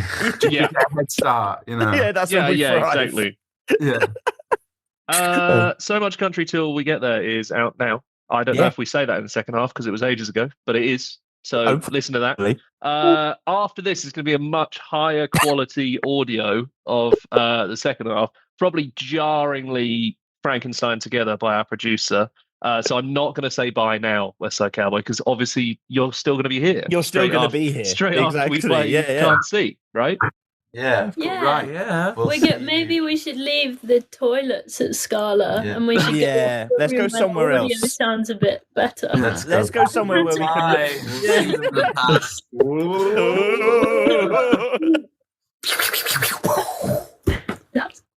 Yeah, Head start, you know. Yeah, that's when we thrive. exactly. Yeah. So Much Country Till We Get There is out now. I don't know if we say that in the second half because it was ages ago, but it is. So listen to that. After this is going to be a much higher quality audio of the second half, probably jarringly Frankenstein together by our producer. So I'm not going to say bye now, Westside Cowboy, because obviously you're still going to be here. You're still going to be here. Straight after we play Can't See, right? Yeah. Yeah. Right. Yeah. Maybe we should leave the toilets at Scala and we should let's go somewhere else. Audio sounds a bit better. Let's go somewhere where we can.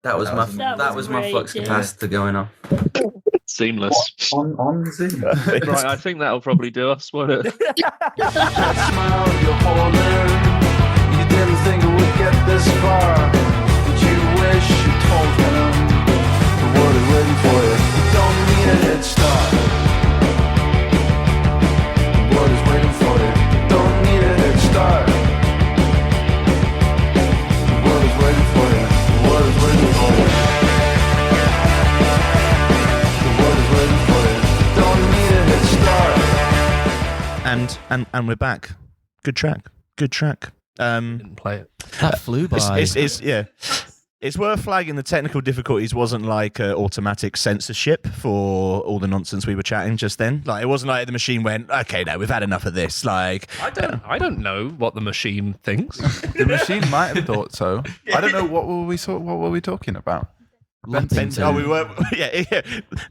That was my flux capacitor going off. Seamless. On Zoom. Right, I think that'll probably do us, won't it? You didn't think it would get this far. Did you wish you told him the world is waiting for you? You don't need a head start. The world is waiting for you. You don't need a head start. The world is waiting for you. The world is waiting for you. The world is waiting for you. You don't need a head start. And we're back. Good track. Didn't play it. That flew by. It's worth flagging the technical difficulties wasn't like automatic censorship for all the nonsense we were chatting just then. Like it wasn't like the machine went, okay, no, we've had enough of this. Like I don't know what the machine thinks. The machine might have thought so. I don't know what were we talking about. Oh, we were,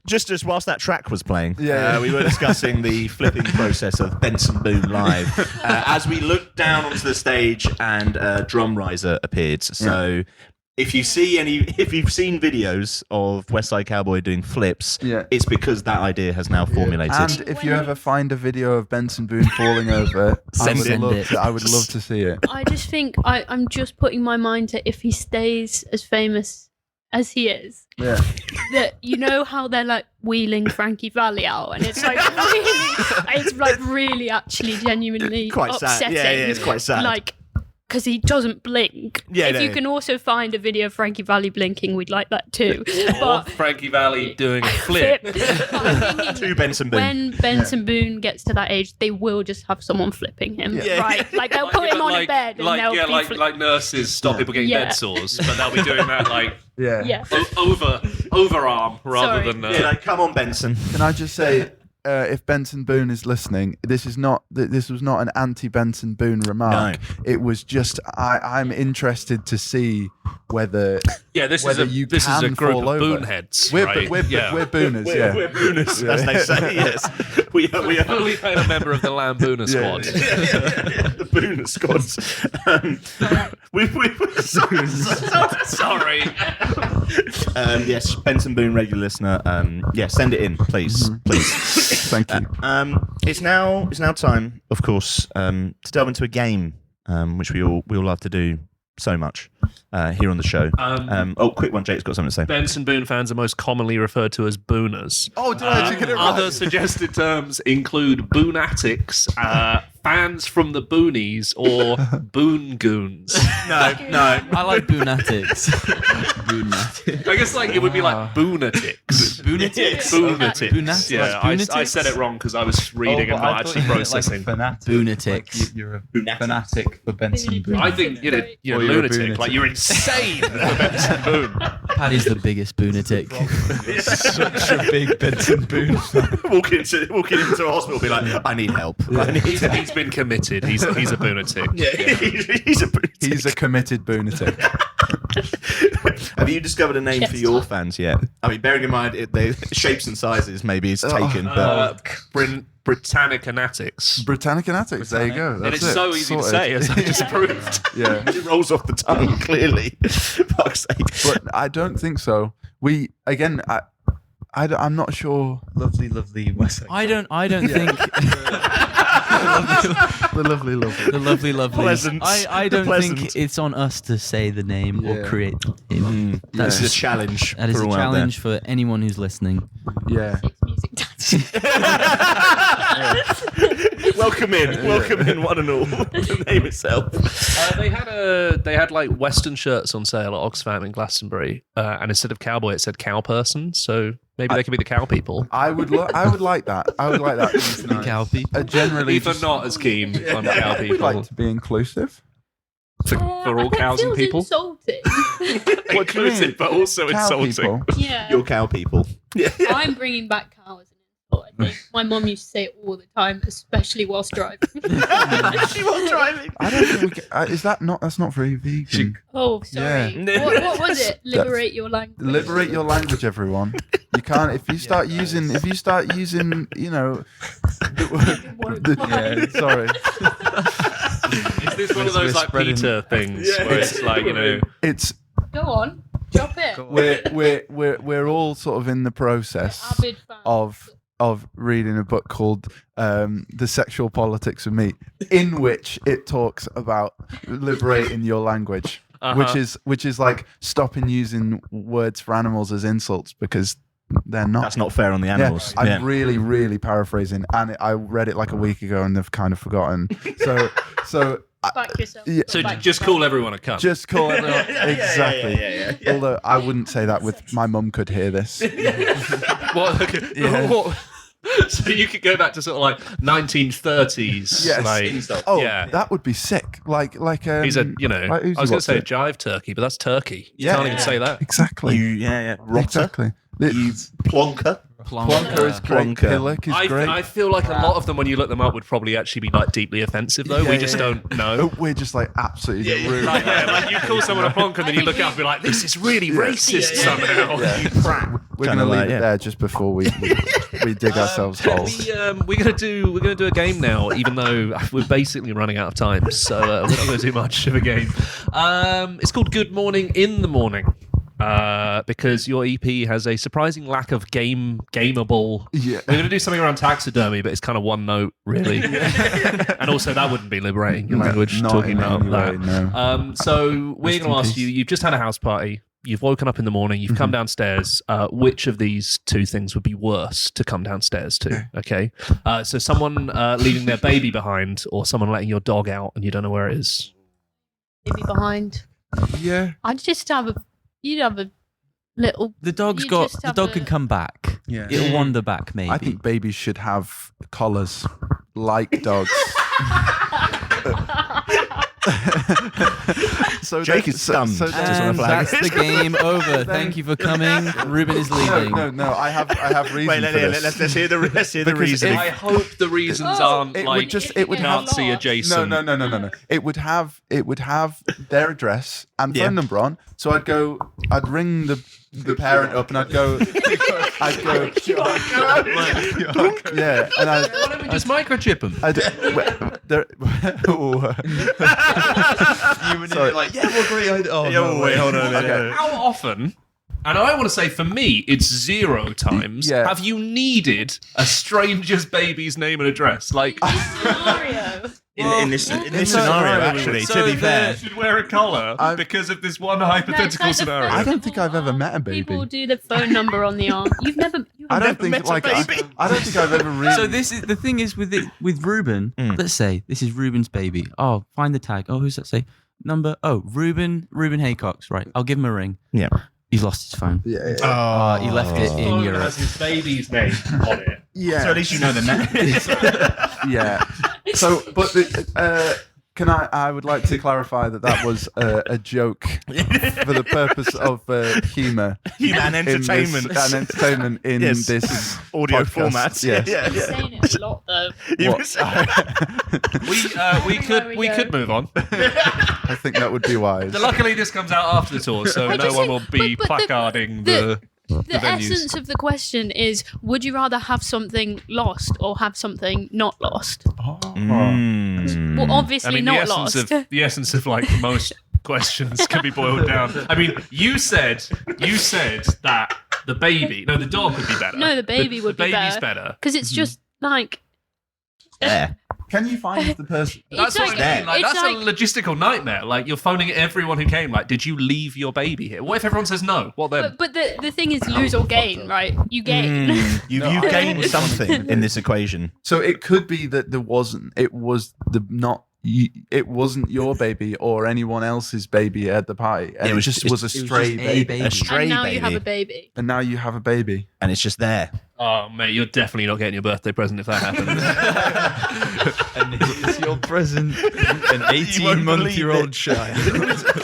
Just as whilst that track was playing, we were discussing the flipping process of Benson Boone live as we looked down onto the stage and Drum Riser appeared. So if you've seen videos of Westside Cowboy doing flips, it's because that idea has now formulated. And if you ever find a video of Benson Boone falling over, I would love to see it. I just think I'm just putting my mind to if he stays as famous as he is, that you know how they're like wheeling Frankie Valli out, and it's like really actually genuinely quite upsetting. sad. Yeah, it's quite sad. Like, because he doesn't blink. If you can also find a video of Frankie Valli blinking, we'd like that too. Or Frankie Valli doing a flip. To Benson Boone. When Benson Boone gets to that age, they will just have someone flipping him, right? Like they'll put him on a bed, and they'll be like nurses stop people getting bed sores, but they'll be doing that like overarm rather than. Like, come on, Benson. Can I just say, if Benson Boone is listening, this was not an anti-Benson Boone remark. No. It was just I'm interested to see whether this is a group of boonheads. We're right? booners. We're booners, as they say. Yes, we are fully a member of the Lambooner squad. The Booner squads. Sorry. Yes, Benson Boone, regular listener. Send it in, please. Thank you. It's now time, of course, to delve into a game, which we all love to do so much here on the show. Quick one, Jake's got something to say. Benson Boone fans are most commonly referred to as booners. Oh, did I get it right? Other suggested terms include boonatics, fans from the boonies, or boon goons. No. I like boonatics. I guess like it would be like boonatics. Boonatics. Boonatics. Yeah, I said it wrong because I was reading and not actually processing. Boonatics. You're a fanatic for Benson Boone. I think you're a lunatic. Like, you're insane for Benson Boone. Paddy's the biggest boonatic. Such a big Benson Boone. walking into a hospital, be like, I need help. He's been committed. He's a lunatic. Yeah, he's a lunatic. He's a committed boonatic. Have you discovered a name for your fans yet? I mean, bearing in mind the shapes and sizes, maybe it's taken, but Britannicanatics. Britannicanatics. There you go. And That's it's so easy to say, as I just proved. Yeah, it rolls off the tongue clearly. Fuck's sake. But I don't think so. I'm not sure. Lovely Westside. I don't think the lovely. Pleasant. I don't think it's on us to say the name or create the name. That's a challenge. That is a challenge for anyone who's listening. Yeah. Welcome in, one and all. The name itself. They had like Western shirts on sale at Oxfam in Glastonbury, and instead of cowboy, it said cow person. So maybe they could be the cow people. I would like that. I would like that. The cow people. Generally, even not as keen on cow I would people. like to be inclusive. For all cows and people. Insulting. Inclusive, but also Cow insulting. people. Yeah. Your cow people. Yeah. I'm bringing back cow as an insult. I think my mum used to say it all the time, especially whilst driving. She was driving. I don't think we can, is that not? That's not very vegan. Oh, sorry. Yeah. What was it? Liberate your language. Liberate your language, everyone. You can't if you start using you know. Sorry. Is this one of those like Peter things where it's like, you know, it's Go on, drop it. we're all sort of in the process Avid fan. of reading a book called The Sexual Politics of Meat, in which it talks about liberating your language, which is like stopping using words for animals as insults because they're not. That's not fair on the animals. Yeah, I'm really, really paraphrasing, and I read it like a week ago and I've kind of forgotten. So. Back yourself. Yeah. so just call everyone a cunt. Just call everyone. Exactly. Yeah. Although I wouldn't say that with my mum could hear this. What? So you could go back to sort of like 1930s. Yes. Like, that would be sick. Like he's a, you know, like, I was going to say a jive turkey, but that's turkey. You can't even say that. Exactly. Rotter. Exactly. You plonker. Plonker is great. Pillock is great. I feel like a lot of them, when you look them up, would probably actually be like deeply offensive, though. We just don't know. We're just like absolutely rude. Like you call someone a plonker, and then you look up and be like, "This is really racist somehow." We're going to leave it there just before we dig ourselves holes. We're gonna do a game now, even though we're basically running out of time, so we're not going to do much of a game. It's called Good Morning in the Morning. Because your EP has a surprising lack of gameable. Yeah. We're going to do something around taxidermy, but it's kind of one note, really. And also, that wouldn't be liberating your language, talking about that. No. So we're going to ask you, you've just had a house party, you've woken up in the morning, you've come downstairs. Which of these two things would be worse to come downstairs to? Okay. So someone leaving their baby behind, or someone letting your dog out and you don't know where it is. Baby behind. Yeah. I'd just have a. You'd have a little. The dog can come back. Yeah. It'll wander back, maybe. I think babies should have collars like dogs. So Jake is stunned. And that's the game over. Thank you for coming. Ruben is leaving. No. I have reasons. Wait, let's hear the reasoning. I hope the reasons aren't it would have Nazi adjacent. No. It would have their address and phone number on. So I'd ring the parent up and I'd go. Yeah, and why don't we just microchip them? You and him like, we'll agree. Wait, hold on a minute. Okay. How often? And I want to say, for me, it's 0 times. Yeah. Have you needed a stranger's baby's name and address? Like Scenario. In this scenario, actually, to be fair, should wear a collar because of this one hypothetical scenario. I don't think I've ever met a baby. People do the phone number on the arm. You've never. I don't think I've ever really. So this is the thing is with Ruben. Let's say this is Ruben's baby. Oh, find the tag. Oh, who's that? Say number. Oh, Ruben Haycox. Right. I'll give him a ring. Yeah. He's lost his phone. Yeah. He left it in Phone Europe. has his baby's name on it. Yeah. So at least you know the name. Yeah. So, but I would like to clarify that was a joke for the purpose of humour. Humour and entertainment. And entertainment in Yes. this audio podcast. format. Yes. Yeah. You're saying it a lot though. We could move on. I think that would be wise. Luckily, this comes out after the tour, so no one will be placarding the The venues. essence of the question is: would you rather have something lost or have something not lost? Well, obviously I mean, not the lost. essence of like most questions can be boiled down. I mean, you said that the dog would be better. No, the baby would the be baby's better because it's just like. Yeah. Can you find the person? That's It's what I mean. like- Like, that's it's a logistical nightmare. Like, you're phoning everyone who came. Like, did you leave your baby here? What if everyone says no? What then? But the thing is, lose or gain, right? You gain. You've gained something in this equation. So it could be that there wasn't. It was it wasn't your baby or anyone else's baby at the party. And It was a just a stray baby. A stray and now baby. you have a baby. And now you have a baby. And it's just there. Oh, mate, you're definitely not getting your birthday present if that happens. And it's your present, an believe 18-month-old it. child.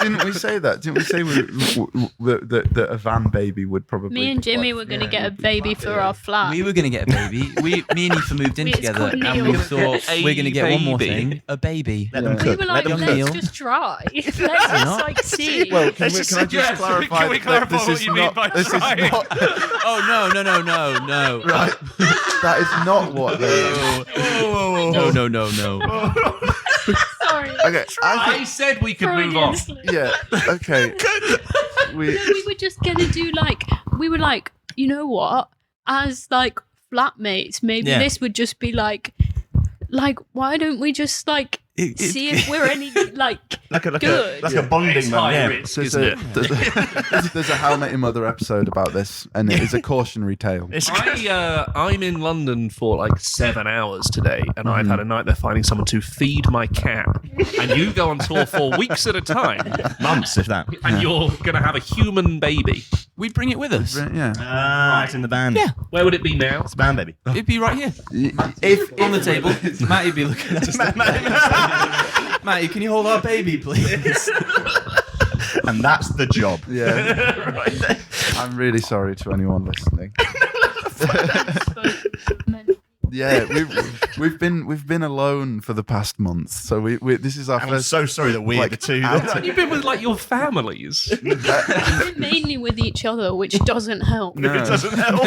Didn't we say that? Didn't we say that a van baby would probably? Me and Jimmy were going to get a baby for our flat. We were going to get a baby. Me and Aoife moved in It's together, called and we Neil. thought we're going to get one more baby. thing: a baby. Let them We cook. were Let like, them let's cook. just try. Let's just like see. Well, can I Yes, just clarify can we that clarify this what is you mean not? by This is trying? not. Oh no! Right. That is not what. No. Sorry. Okay. I said we could move on. Yeah. Okay. We were just gonna do we were like, you know what? As like flatmates, maybe Yeah. this would just be like why don't we just see if we're any like good. a bonding It's moment. high Yeah. risk, There's isn't it? there's a How I Met Your Mother episode about this, and it is a cautionary tale. I'm in London for like 7 hours today, and I've had a nightmare finding someone to feed my cat. And you go on tour for weeks at a time, Months, if that. and you're going to have a human baby. We'd bring it with us. Yeah. It's in the band. Yeah. Where would it be now? It's a band, baby. It'd be right here If on the table. Matty'd be looking at us. Matty, can you hold our baby, please? And that's the job. Yeah. I'm really sorry to anyone listening. Yeah, we've been alone for the past month, so we this is our And first. I'm so sorry that we're the two. You've been with like your families. We're mainly with each other, which doesn't help. No, It doesn't help.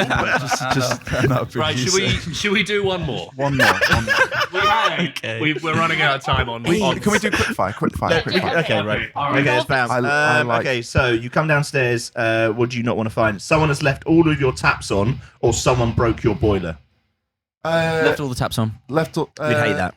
just I'm not a Right, producer. should we do one more? One more. We're running out of time on. Can we do quick fire? Quick fire. Quick fire. Okay, right. All right. Okay, it's bound. I like- Okay, so you come downstairs. What do you not want to find? Someone has left all of your taps on, or someone broke your boiler. Left all the taps on. Left all. We'd hate that.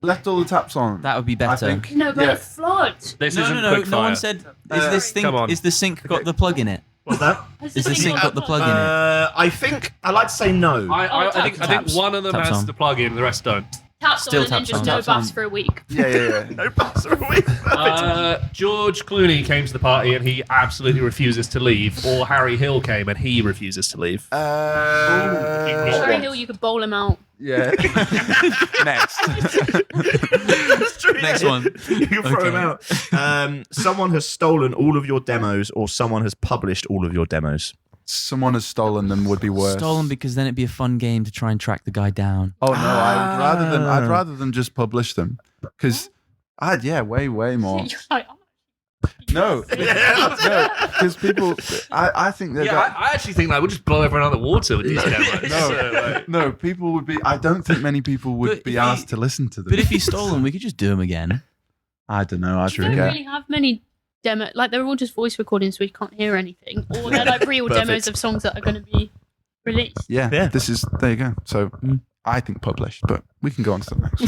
Left all the taps on. That would be I better. think. No, but Yeah. it's floods. This No, isn't no. quick No fire. one said. Is this thing? Come on. Is the sink got the plug in it? What's that? Is the sink got the plug in it? I think I like to say no. I think Taps. one of them Taps has on. the plug in, the rest don't. Taps Still on and then taps just on. no Taps baths on. for a week. Yeah. No pass away. George Clooney came to the party and he absolutely refuses to leave, or Harry Hill came and he refuses to leave. Harry Hill, you could bowl him out. Yeah. Next. Next one. You can throw him out. Someone has stolen all of your demos, or someone has published all of your demos. Someone has stolen them would be worse. Stolen because then it'd be a fun game to try and track the guy down. Oh no, I'd rather them just publish them because way more. You're like, oh, No, because people. I think that. I actually think that would just blow everyone out of the water with these demos. No, people would be. I don't think many people would But be if asked to listen to them. But if he stole them, we could just do them again. I don't know. I'd you don't forget. really have many demo. Like they're all just voice recordings, so we can't hear anything, or they're like real Perfect. demos of songs that are going to be released. Yeah, this is. There you go. So I think published, but we can go on to the next.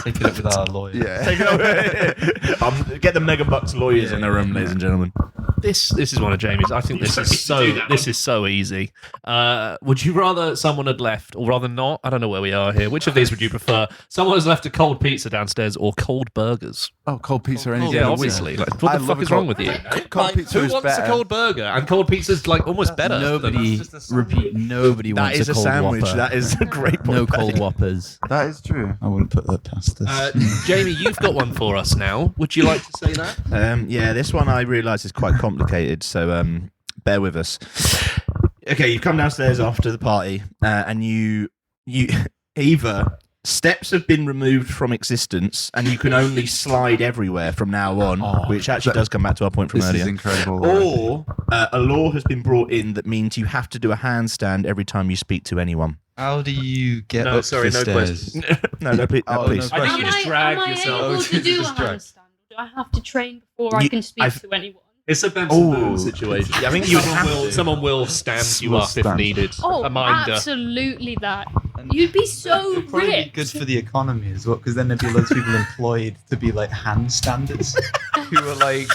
Take it up with our lawyer. Yeah. Take it away. Get the Megabucks lawyers in the room, ladies and gentlemen. This is one of Jamie's. I think this is so easy. Would you rather someone had left, or rather not? I don't know where we are here. Which of these would you prefer? Someone has left a cold pizza downstairs, or cold burgers? Oh, cold pizza any day. Yeah, of the obviously. week. Like, what the fuck is wrong with you? Cold pizza Who is wants better. a cold burger? And cold pizza's like almost better. Nobody wants That is a a cold sandwich. Whopper. That is a great point. No cold Whoppers. That is true. I wouldn't put that past us. Jamie, you've got one for us now. Would you like to say that? Yeah, this one I realise is quite complicated, so bear with us. Okay, you've come downstairs after the party, and you either steps have been removed from existence, and you can only slide everywhere from now on, which actually does come back to our point from This earlier. is incredible. Or a law has been brought in that means you have to do a handstand every time you speak to anyone. How do you get No, up sorry, the no stairs? questions. No, please. Oh, please. no I think you just drag am I yourself. able to do a Just drag. handstand? Do I have to train before I You- can speak I've- to anyone? It's a Benson Oh. Boone situation. I think you would someone have will, to. someone will stand you Will up if stand. needed. Oh, a minder. absolutely that. You'd be so It'd probably be ripped. good for the economy as well, because then there'd be loads of people employed to be like handstanders who are like.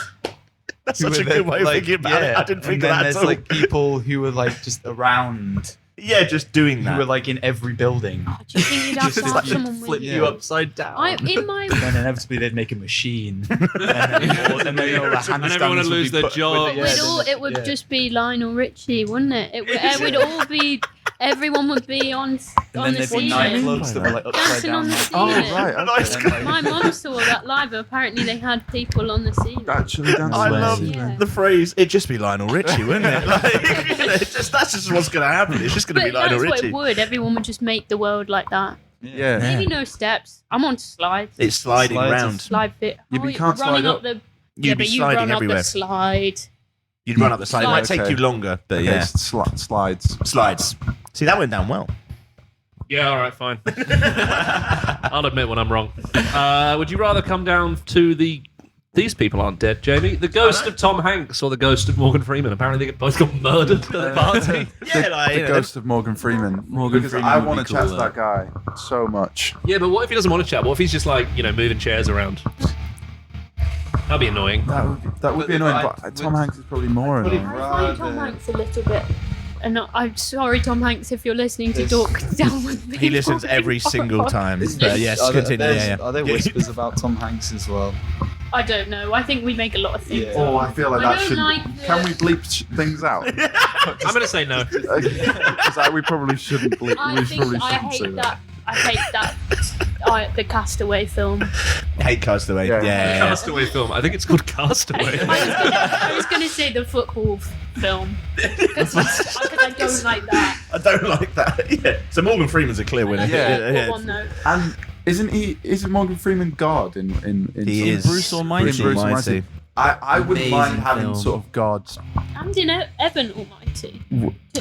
That's who such a are good then, way of like, thinking about it. I didn't think and of then that there's at all. like people who are like just around, Yeah, just doing who that. are like in every building. Do you think you'd have to have someone with flip you? you upside down. In my And then inevitably they'd make a machine, and then all the And everyone handstands would lose their job. it would just be Lionel Richie, wouldn't it? It would all be. Everyone would be on And the then there'd be ceiling. nightclubs that were like upside Dancing on down. the Oh, ceiling. right. Nice. Okay. And then, My like, mum saw that live. Apparently, they had people on the ceiling. Actually, dancing. I love Yeah. the phrase. It'd just be Lionel Richie, wouldn't it? Like, that's just what's going to happen. It's just going to But be Lionel that's what Richie. it would. Everyone would just make the world like that. Yeah. Maybe no steps. I'm on slides. It's sliding Slides round. Slide fit. Yeah, but you you're can't running slide up up. the. You'd Yeah, be but you sliding run up everywhere. the slide. You'd run up the slide. It might take Okay. you longer, but yeah. Slides. Slides. See, that went down well. Yeah, all right, fine. I'll admit when I'm wrong. Would you rather come down to the... These people aren't dead, Jamie. The ghost of Tom Hanks or the ghost of Morgan Freeman? Apparently they both got murdered at the party. Yeah, like, The ghost of Morgan Freeman. Morgan because Freeman I would want be to chat cool, to that guy so much. Yeah, but what if he doesn't want to chat? What if he's just like, moving chairs around? That'd be annoying. That would be annoying, but Tom Hanks is probably more annoying. I find Tom Hanks a little bit. And I'm sorry, Tom Hanks, if you're listening to Dork down with me. He listens every single time. But yes, Are there, continue. Yeah, are there whispers about Tom Hanks as well? I don't know. I think we make a lot of things. Yeah. Oh, I feel like I that don't should. like Can we bleep things out? I'm going to say no. Because we probably shouldn't bleep. I We think probably I shouldn't say hate that. that. I hate that. The Castaway film. Hate Castaway. Yeah. Castaway film. I think it's called Castaway. I was gonna say the football film because I don't like that. I don't like that. Yeah. So Morgan Freeman's a clear winner. Yeah. One note. And isn't Morgan Freeman God in He some- is. Bruce Almighty. in Bruce Almighty. Almighty? I wouldn't mind Amazing having film. sort of gods. And in Evan Almighty.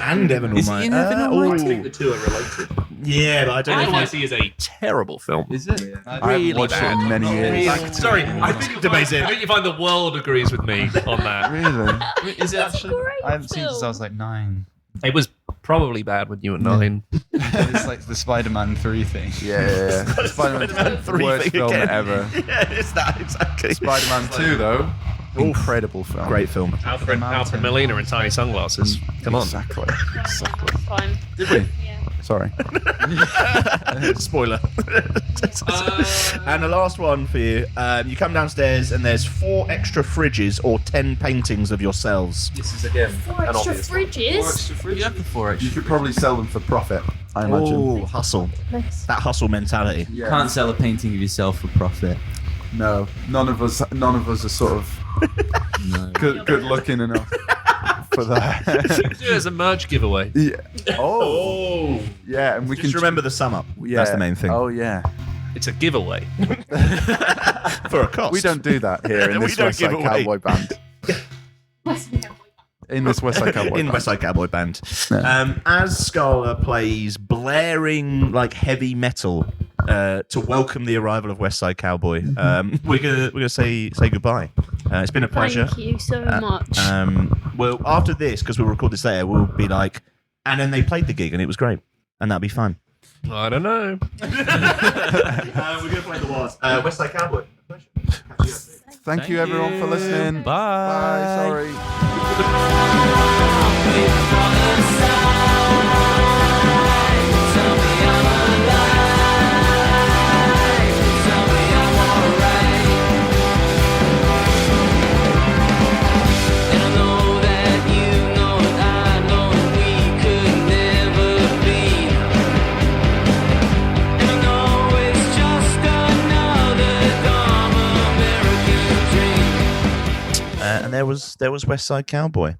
And Evan Is he Almighty. in Evan I Almighty? think the two are related. Yeah, but I don't know. Evan if Almighty is a terrible film. Is it? I haven't watched it in many years. Sorry, I think you find the world agrees with me on that. Really? Is it actually? I haven't seen it since I was like 9. It was probably bad when you were 9. It's like the Spider-Man 3 thing. Yeah. Spider-Man 3 worst thing film again. ever. Yeah, it's that exactly. Spider-Man 2 though. Incredible film. Great film. Alfred Molina in tiny sunglasses. Come on. Exactly. Fine. Did we? Yeah. Sorry. Spoiler. And the last one for you. You come downstairs and there's 4 extra fridges or 10 paintings of yourselves. This is again 4 extra fridges. You have the 4 You extra. could probably sell them for profit, I imagine. Oh, hustle. Nice. That hustle mentality. Yeah. Can't sell a painting of yourself for profit. No, none of us are sort of No. good looking enough for that. We could do it as a merch giveaway. Yeah. Oh. Yeah, and we Just can remember the sum up. Yeah. That's the main thing. Oh yeah. It's a giveaway. For a cost. We don't do that here in We this don't give Westside away. Cowboy band. In this Westside Cowboy in band. Westside Cowboy Band. Yeah. As Scala plays blaring like heavy metal to welcome the arrival of Westside Cowboy, we're gonna say goodbye. It's been a pleasure. Thank you so much. Well, after this, because we'll record this later, we'll be like, and then they played the gig and it was great, and that'll be fun. I don't know. We're gonna play the Wars. Westside Cowboy. A pleasure. Catch you up soon. Thank you everyone for listening. Bye. Sorry. And there was Westside Cowboy,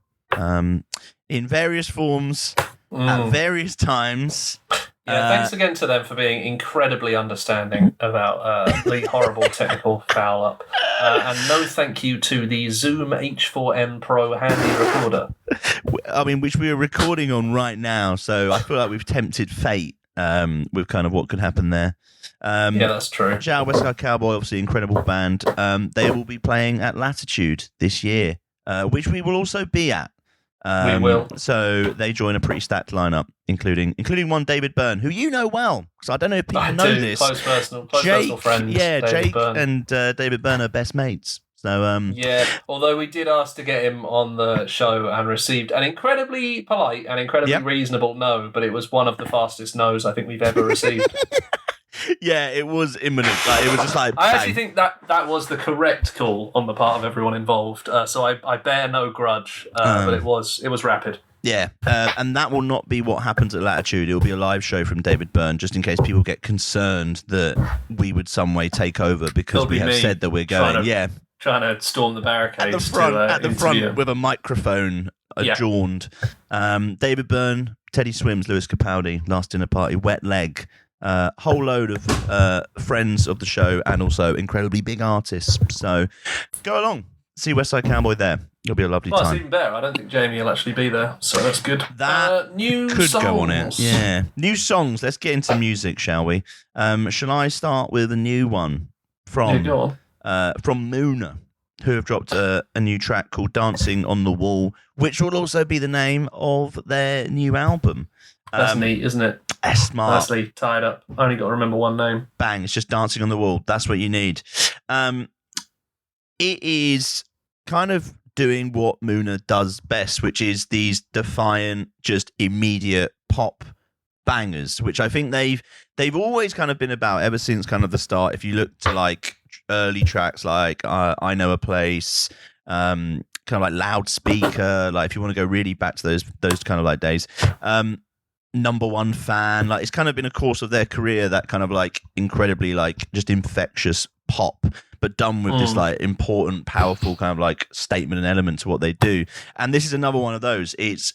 in various forms at various times. Yeah, thanks again to them for being incredibly understanding about the horrible technical foul up. And no thank you to the Zoom H4n Pro handy recorder. I mean, which we are recording on right now, so I feel like we've tempted fate with kind of what could happen there. Yeah, that's true. Shout out Westside Cowboy, obviously incredible band. They will be playing at Latitude this year, which we will also be at. We will. So they join a pretty stacked lineup, including one David Byrne, who you know well, because I don't know if people know this. Close personal friends. Yeah, David Jake Byrne. and David Byrne are best mates. So yeah, although we did ask to get him on the show and received an incredibly polite and incredibly reasonable no, but it was one of the fastest no's I think we've ever received. Yeah, it was imminent. Like, it was just like I actually think that was the correct call on the part of everyone involved. So I bear no grudge, but it was rapid. Yeah, and that will not be what happens at Latitude. It will be a live show from David Byrne, just in case people get concerned that we would some way take over because we have said that we're going. Trying to storm the barricades at the front with a microphone adjourned. David Byrne, Teddy Swims, Lewis Capaldi, Last Dinner Party, Wet Leg, whole load of friends of the show and also incredibly big artists. So go along, see Westside Cowboy there. It'll be a lovely Well, time. it's even better. I don't think Jamie will actually be there, so that's good. That new could songs. go on it. Yeah, new songs. Let's get into music, shall we? Shall I start with a new one from Moona, who have dropped a new track called "Dancing on the Wall," which will also be the name of their new album. That's neat, isn't it? That's smart. Nicely tied up. Only got to remember one name. Bang! It's just "Dancing on the Wall." That's what you need. It is kind of doing what Moona does best, which is these defiant, just immediate pop bangers, which I think they've always kind of been about ever since kind of the start. If you look to like early tracks like I Know a Place, kind of like Loudspeaker, like if you want to go really back to those kind of like days, Number One Fan, like it's kind of been a course of their career, that kind of like incredibly like just infectious pop, but done with this like important, powerful kind of like statement and element to what they do. And this is another one of those. It's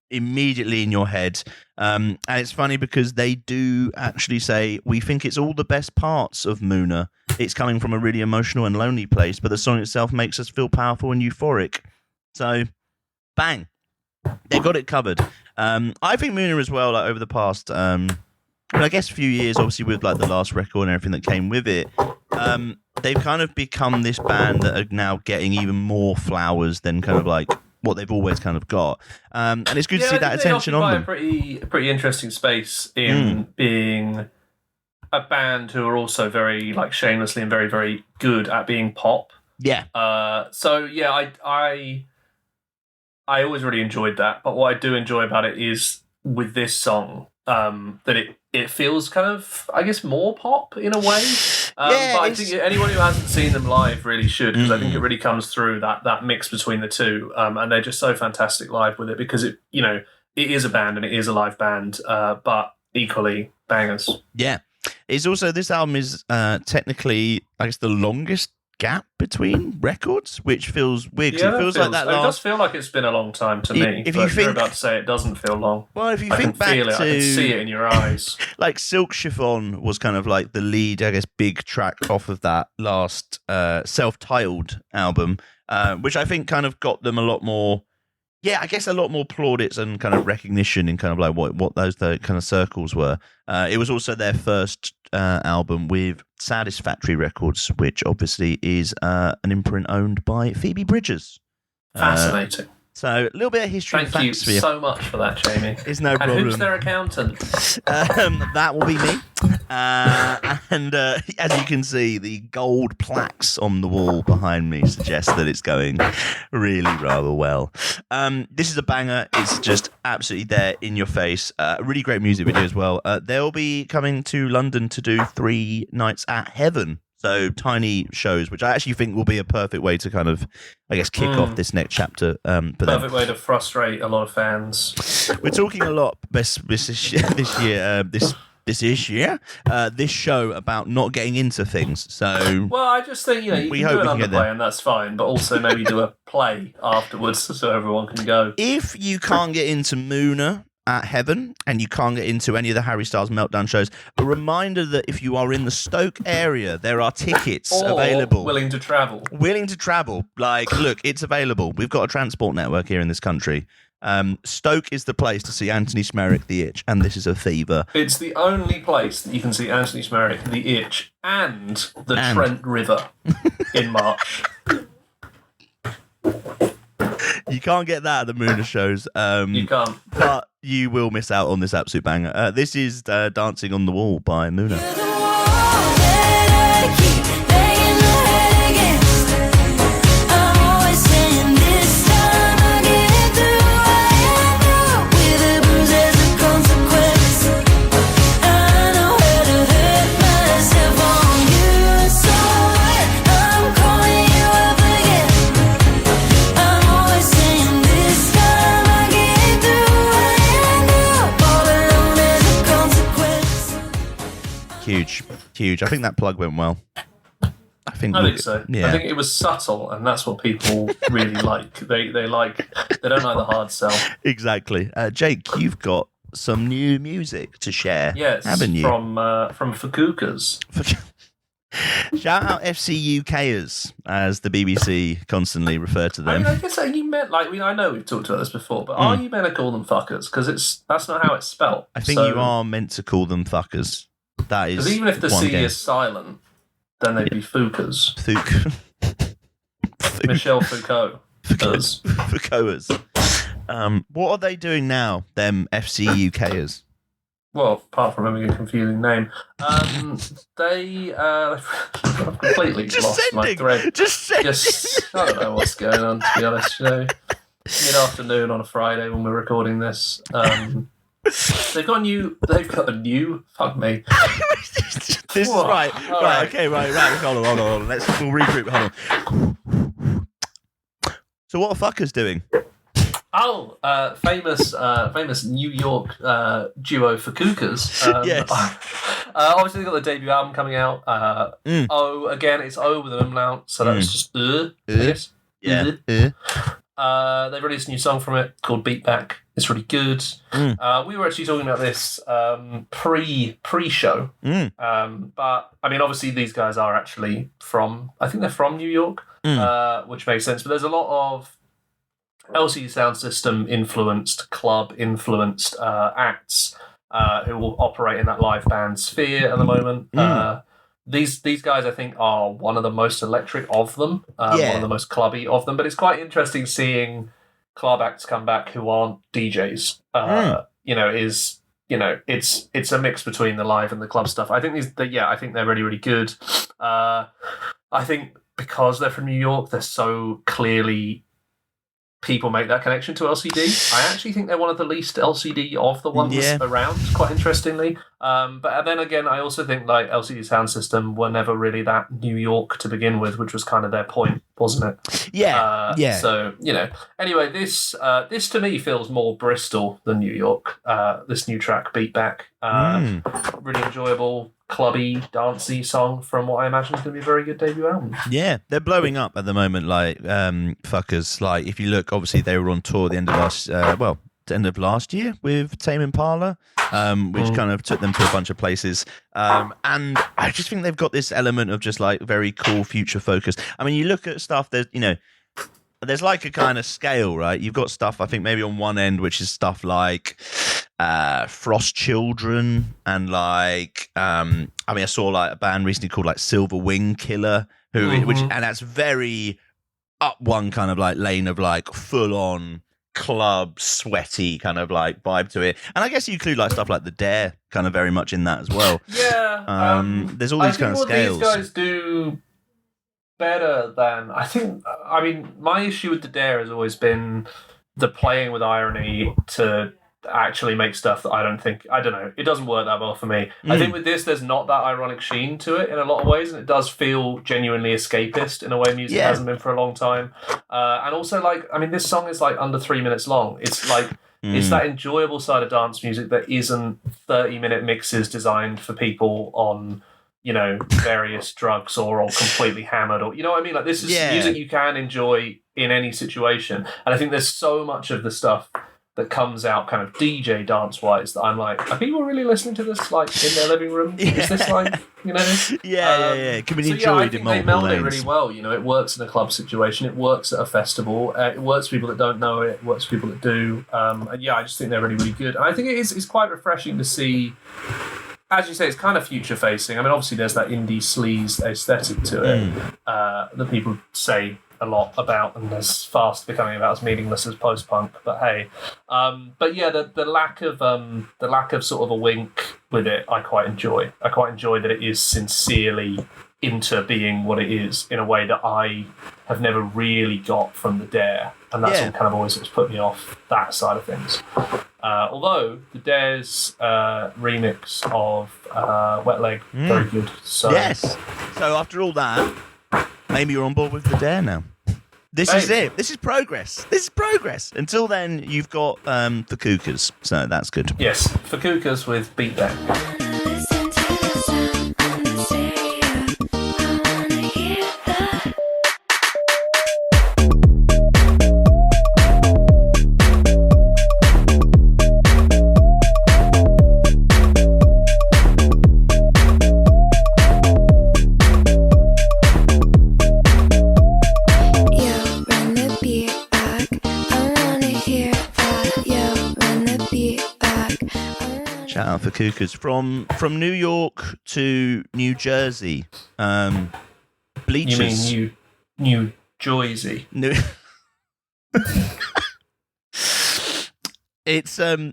immediately in your head. And it's funny because they do actually say, we think it's all the best parts of Moona. It's coming from a really emotional and lonely place, but the song itself makes us feel powerful and euphoric. So, bang. They got it covered. I think Moona as well, like over the past, I guess a few years, obviously with like the last record and everything that came with it, they've kind of become this band that are now getting even more flowers than kind of like what they've always kind of got. And it's good to see that attention on them. A pretty interesting space in being a band who are also very like shamelessly and very, very good at being pop. Yeah. So yeah, I always really enjoyed that. But what I do enjoy about it is with this song, that it feels kind of, I guess, more pop in a way. But I think anyone who hasn't seen them live really should, because I think it really comes through that mix between the two. And they're just so fantastic live with it, because it is a band and it is a live band, but equally bangers. Yeah. It's also, this album is technically, I guess, the longest gap between records, which feels weird, because it feels like that it does feel like it's been a long time to me. If but you think, you're about to say it doesn't feel long. Well, if you I think can back feel it, to, I can see it in your eyes. Like Silk Chiffon was kind of like the lead, I guess, big track off of that last self-titled album, which I think kind of got them a lot more, I guess a lot more plaudits and kind of recognition in kind of like what those kind of circles were. It was also their first album with Satisfactory Records, which obviously is an imprint owned by Phoebe Bridgers. Fascinating. So a little bit of history and Thank you facts for you. so much for that, Jamie. It's no problem. And who's their accountant? That will be me. And as you can see, the gold plaques on the wall behind me suggest that it's going really rather well. This is a banger. It's just absolutely there in your face. Really great music video as well. They'll be coming to London to do 3 nights at Heaven. So tiny shows, which I actually think will be a perfect way to kind of, I guess, kick off this next chapter. Perfect way to frustrate a lot of fans. We're talking a lot this show about not getting into things. So well, I just think you we can hope do we an can get there. underplay and that's fine, but also maybe do a play afterwards so everyone can go. If you can't get into Moona at Heaven and you can't get into any of the Harry Styles Meltdown shows, a reminder that if you are in the Stoke area, there are tickets available. Willing to travel. Like, look, it's available. We've got a transport network here in this country. Stoke is the place to see Anthony Smerick, The Itch, and This Is a Fever. It's the only place that you can see Anthony Smerick, The Itch, and the Trent River in March. You can't get that at the Moona shows. You can't. But you will miss out on this absolute banger. This is Dancing on the Wall by Moona. Huge. I think that plug went well. I think so. Yeah. I think it was subtle, and that's what people really like. They don't like the hard sell. Exactly. Jake, you've got some new music to share, haven't you? From Fcukers. Shout out FCUKers, as the BBC constantly refer to them. I guess you meant I know we've talked about this before, but are you meant to call them fuckers? Because that's not how it's spelt. I think you are meant to call them fuckers. That is, because even if the C is silent, then they'd be Fcukers. Michel Foucault. Foucaulters. What are they doing now, them FCUKers? Well, apart from having a confusing name, they I've completely lost my thread. I don't know what's going on, to be honest. Mid-afternoon on a Friday when we're recording this. They've got a new. Fuck me. This is right. Okay. Hold on. We'll regroup. Hold on. So what are fuckers doing? Oh, famous New York duo Fcukers. Yes. Obviously, they've got the debut album coming out. Again, it's O with an umlaut, so that's just I guess. Yeah. They've released a new song from it called Beat Back. It's really good. We were actually talking about this pre-show. But, I mean, obviously these guys are actually I think they're from New York, which makes sense. But there's a lot of LCD Sound System influenced, club influenced acts who will operate in that live band sphere at the moment. These guys, I think, are one of the most electric of them, one of the most clubby of them. But it's quite interesting seeing club acts come back who aren't DJs. It's a mix between the live and the club stuff. I think I think they're really, really good. I think because they're from New York, they're so clearly. People make that connection to LCD. I actually think they're one of the least LCD of the ones around, quite interestingly. But then again, I also think LCD Sound System were never really that New York to begin with, which was kind of their point, wasn't it? Yeah. So, anyway, this to me feels more Bristol than New York. This new track, Beat Back. Really enjoyable, clubby, dancey song from what I imagine is going to be a very good debut album. Yeah, they're blowing up at the moment, fuckers. Like, if you look, obviously they were on tour at the end of last year with Tame Impala, which kind of took them to a bunch of places. And I just think they've got this element of just very cool future focus. I mean, you look at stuff that, there's a kind of scale, right? You've got stuff, I think, maybe on one end, which is stuff like Frost Children and I saw a band recently called Silver Wing Killer, and that's very up one kind of lane of full on club, sweaty kind of like vibe to it. And I guess you include like stuff like the Dare kind of very much in that as well. Yeah. There's all these kind of scales. These guys do better than I mean, my issue with the Dare has always been the playing with irony to actually make stuff that I don't know, it doesn't work that well for me. I think with this there's not that ironic sheen to it in a lot of ways, and it does feel genuinely escapist in a way music hasn't been for a long time. And also, like, I mean, this song is like under 3 minutes long. It's like it's that enjoyable side of dance music that isn't 30-minute mixes designed for people on, you know, various drugs or all completely hammered, or, you know what I mean? Like, this is music you can enjoy in any situation. And I think there's so much of the stuff that comes out kind of DJ dance wise that I'm like, are people really listening to this like in their living room? Is this like, you know? It can be enjoyed I in think multiple they meld lanes. it really well. You know, it works in a club situation. It works at a festival. It works for people that don't know it. It works for people that do. And yeah, I just think they're really, really good. And I think it's quite refreshing to see. As you say, it's kind of future facing. I mean, obviously, there's that indie sleaze aesthetic to it that people say a lot about, and is fast becoming about as meaningless as post punk. But hey, but yeah, the lack of sort of a wink with it, I quite enjoy. I quite enjoy that it is sincerely into being what it is in a way that I have never really got from the Dare, and that's what kind of always put me off that side of things. Although the Dare's remix of Wet Leg very good. So yes. So after all that, maybe you're on board with the Dare now. This is it. This is progress. This is progress. Until then, you've got Fcukers, so that's good. Yes, Fcukers with Beat That. Shout out Fcukers from New York to New Jersey. Bleachers. You mean New Jersey? New. It's I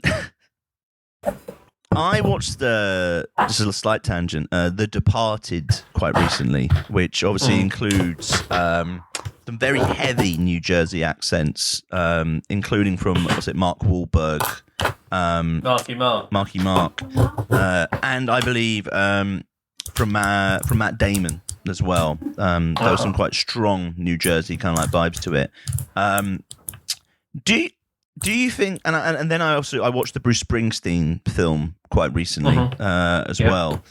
watched just a slight tangent. The Departed quite recently, which obviously includes some very heavy New Jersey accents, including from Mark Wahlberg. Marky Mark, and I believe from Matt Damon as well. There was some quite strong New Jersey kind of like vibes to it. Do you think? And then I watched the Bruce Springsteen film quite recently as well.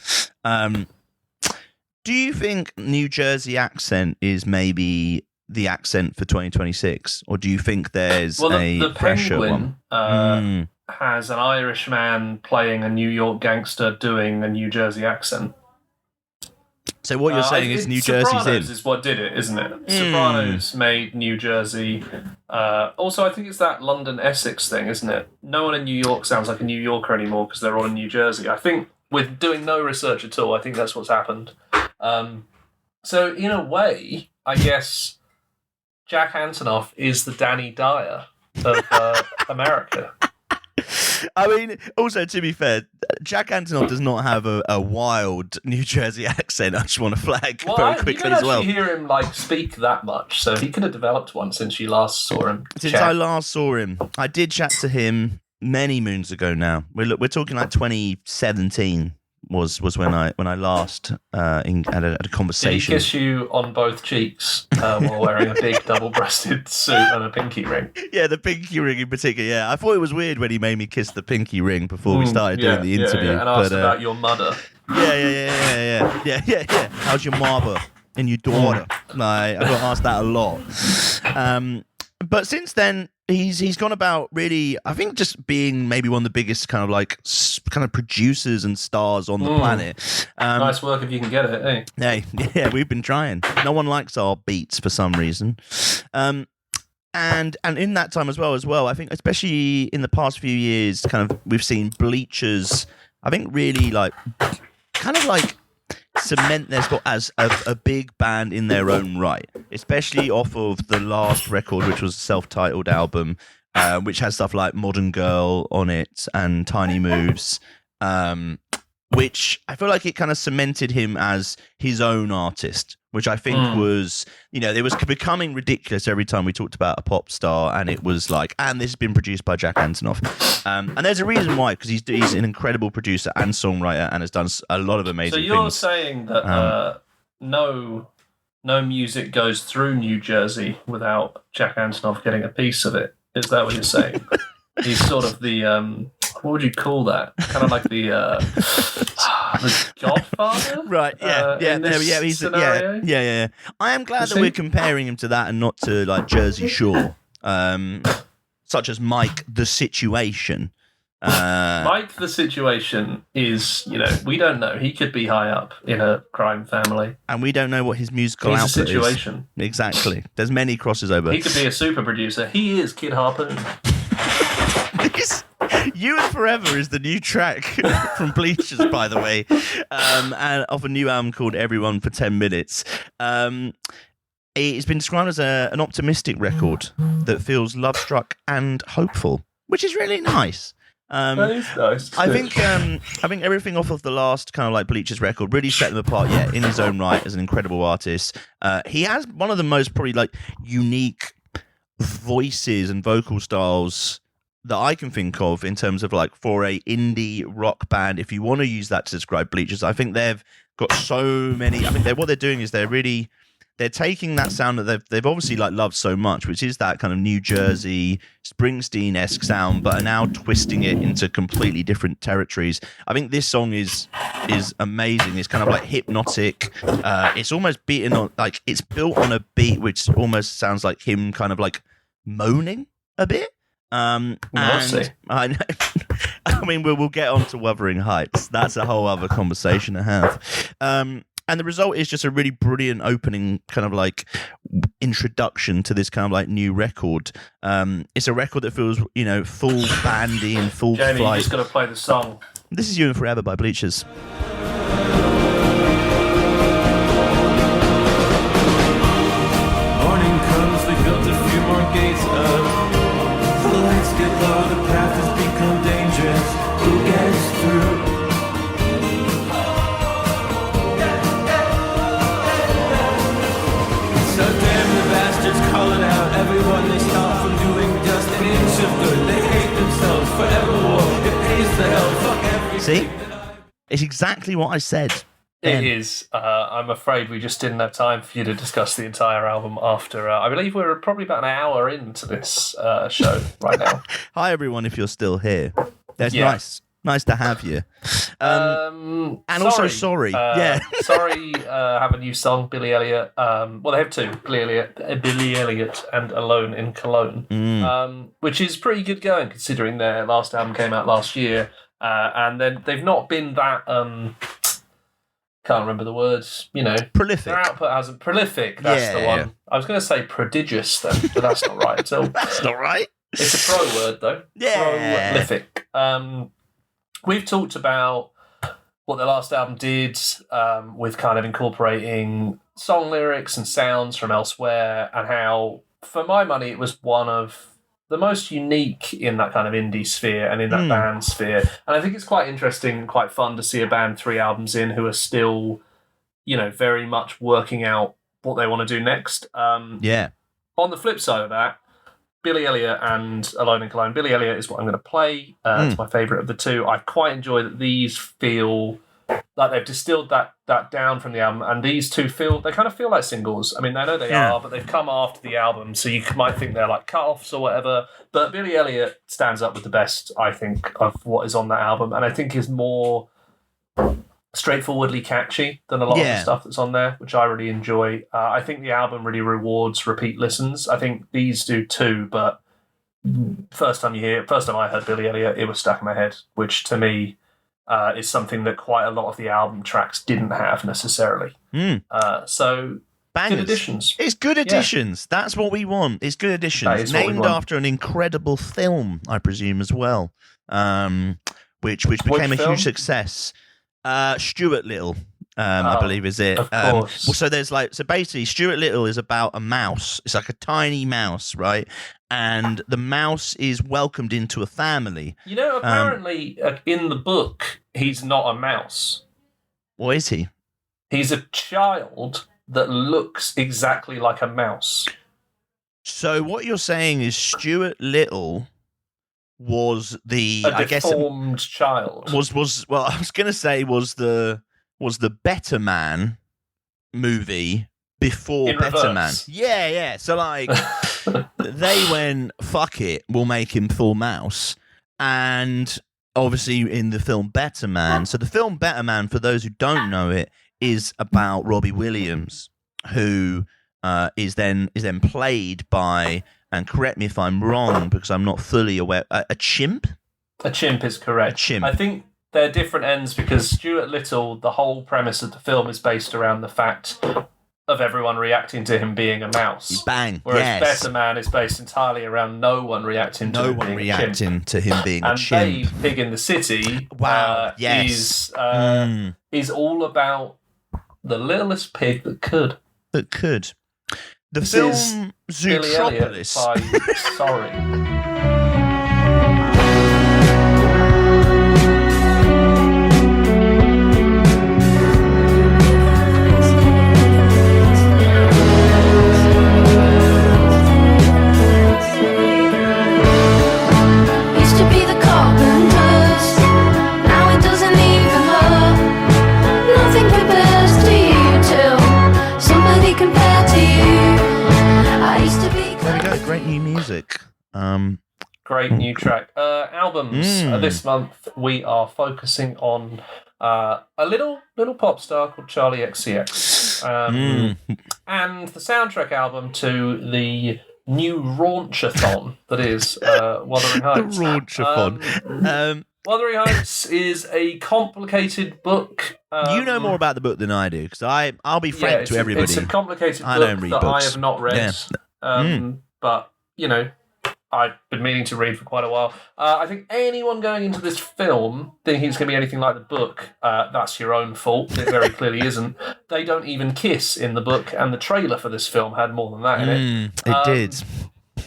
Do you think New Jersey accent is maybe the accent for 2026, or do you think there's a fresher one? Has an Irish man playing a New York gangster doing a New Jersey accent. So what you're saying is New Jersey's Sopranos in. is what did it, isn't it? Sopranos made New Jersey. Also, I think it's that London Essex thing, isn't it? No one in New York sounds like a New Yorker anymore because they're all in New Jersey. I think with doing no research at all, I think that's what's happened. So in a way, I guess Jack Antonoff is the Danny Dyer of America. I mean, also to be fair, Jack Antonoff does not have a wild New Jersey accent. I just want to flag very quickly as well. You don't actually hear him like speak that much, so he could have developed one since you last saw him. Since I last saw him, I did chat to him many moons ago. Now we're talking like 2017 was when I last had a conversation. Did he kiss you on both cheeks while wearing a big double-breasted suit and a pinky ring? Yeah, the pinky ring in particular. Yeah, I thought it was weird when he made me kiss the pinky ring before we started doing the interview. And asked about your mother. Yeah. How's your mother and your daughter? I got asked that a lot. But since then, he's gone about really, I think, just being maybe one of the biggest kind of producers and stars on the planet. Nice work if you can get it, eh? Hey, yeah, we've been trying. No one likes our beats for some reason. And in that time as well, I think especially in the past few years, kind of we've seen Bleachers, I think really cement their spot as a big band in their own right, especially off of the last record, which was a self-titled album. which has stuff like Modern Girl on it and Tiny Moves, which I feel like it kind of cemented him as his own artist, which I think was, it was becoming ridiculous every time we talked about a pop star, and it was like, and this has been produced by Jack Antonoff. And there's a reason why, because he's an incredible producer and songwriter and has done a lot of amazing things. So you're saying that no music goes through New Jersey without Jack Antonoff getting a piece of it? Is that what you're saying? He's sort of the what would you call that? Kind of like the Godfather, right? Yeah. He's scenario? Yeah. I am glad that we're comparing him to that and not to like Jersey Shore, such as Mike the Situation. Mike the Situation is, we don't know. He could be high up in a crime family, and we don't know what his musical output situation is. Exactly. There's many crosses over. He could be a super producer. He is Kid Harpoon. You and Forever is the new track from Bleachers, by the way, and of a new album called Everyone for 10 Minutes. It's been described as an optimistic record that feels love-struck and hopeful, which is really nice. That is nice. I think everything off of the last kind of like Bleachers record really set them apart. Yeah, in his own right as an incredible artist. He has one of the most probably like unique voices and vocal styles that I can think of in terms of like for a indie rock band. If you want to use that to describe Bleachers, I think they've got so many. I think what they're doing is they're taking that sound that they've obviously like loved so much, which is that kind of New Jersey Springsteen-esque sound, but are now twisting it into completely different territories. I think this song is amazing. It's kind of like hypnotic. It's almost beaten on, like it's built on a beat which almost sounds like him kind of like moaning a bit. And I know. I mean, we'll get on to Wuthering Heights. That's a whole other conversation to have. And the result is just a really brilliant opening kind of like introduction to this kind of like new record. It's a record that feels, full bandy and full Jamie, flight. you just got to play the song. This is You and Forever by Bleachers. Morning comes, they built a few more gates up. The lights get low, the path has become dangerous. Who gets through? So damn the bastards call it out. Everyone they stop from doing just an inch of good. They hate themselves forevermore. It pays the hell. Fuck everything. See? It's exactly what I said. It is. I'm afraid we just didn't have time for you to discuss the entire album after. I believe we're probably about an hour into this show right now. Hi, everyone, if you're still here. That's nice. Nice to have you. And also, sorry. Sorry have a new song, Billy Elliot. Well, they have two, Billy Elliot and Alone in Cologne, which is pretty good going considering their last album came out last year. And then they've not been that... can't remember the words, prolific. Their output hasn't prolific. That's the one. I was going to say prodigious then, but that's not right at all. That's not right. It's a pro word though. Yeah, prolific. We've talked about what their last album did with kind of incorporating song lyrics and sounds from elsewhere, and how, for my money, it was one of the most unique in that kind of indie sphere and in that band sphere. And I think it's quite interesting and quite fun to see a band 3 albums in who are still, very much working out what they want to do next. On the flip side of that, Billy Elliot and Alone in Cologne. Billy Elliot is what I'm going to play. It's my favourite of the two. I quite enjoy that these feel like they've distilled that down from the album, and these two they kind of feel like singles. I mean, I know they are, but they've come after the album, so you might think they're like cut-offs or whatever. But Billy Elliot stands up with the best, I think, of what is on that album, and I think is more straightforwardly catchy than a lot of the stuff that's on there, which I really enjoy. I think the album really rewards repeat listens. I think these do too, but first time I heard Billy Elliot, it was stuck in my head, which to me is something that quite a lot of the album tracks didn't have necessarily. So bangers. Good additions. It's good additions. That's what we want. It's good additions. Named after an incredible film, I presume, as well, which became a huge success. Stuart Little, I believe is it. Of course. So basically Stuart Little is about a mouse. It's like a tiny mouse, right? and the mouse is welcomed into a family. You know, apparently in the book, he's not a mouse. What is he? He's a child that looks exactly like a mouse. So what you're saying is Stuart Little was the deformed child. Was well, I was going to say was the Better Man movie before In Better Man. reverse. Yeah. So like they went, fuck it, we'll make him full mouse. And obviously in the film Better Man. So the film Better Man, for those who don't know it, is about Robbie Williams, who is then played by, and correct me if I'm wrong because I'm not fully aware, a chimp? A chimp is correct. A chimp. I think they're different ends because Stuart Little, the whole premise of the film is based around the fact of everyone reacting to him being a mouse. Bang. Whereas yes. Better Man is based entirely around no one reacting to him being a chimp. to him being a And chimp. Dave, Pig in the City, Wow, yes. is all about the littlest pig that could. That could. The This film is Billy Elliot Zootropolis. by Sorry. Used to be the carpenters, now it doesn't even hurt. Nothing compares to you till somebody compared to you. I used to be. There we go. Great new music. Great new track. Albums. This month we are focusing on a little pop star called Charli XCX. And the soundtrack album to the new Raunchathon that is Wuthering Heights. The Raunchathon. Wuthering Heights is a complicated book. You know more about the book than I do, because I'll be frank to everybody. It's a complicated I book don't read that books. I have not read. Yeah. But, you know, I've been meaning to read for quite a while. I think anyone going into this film thinking it's going to be anything like the book, that's your own fault. It very clearly isn't. They don't even kiss in the book, and the trailer for this film had more than that in it. It did.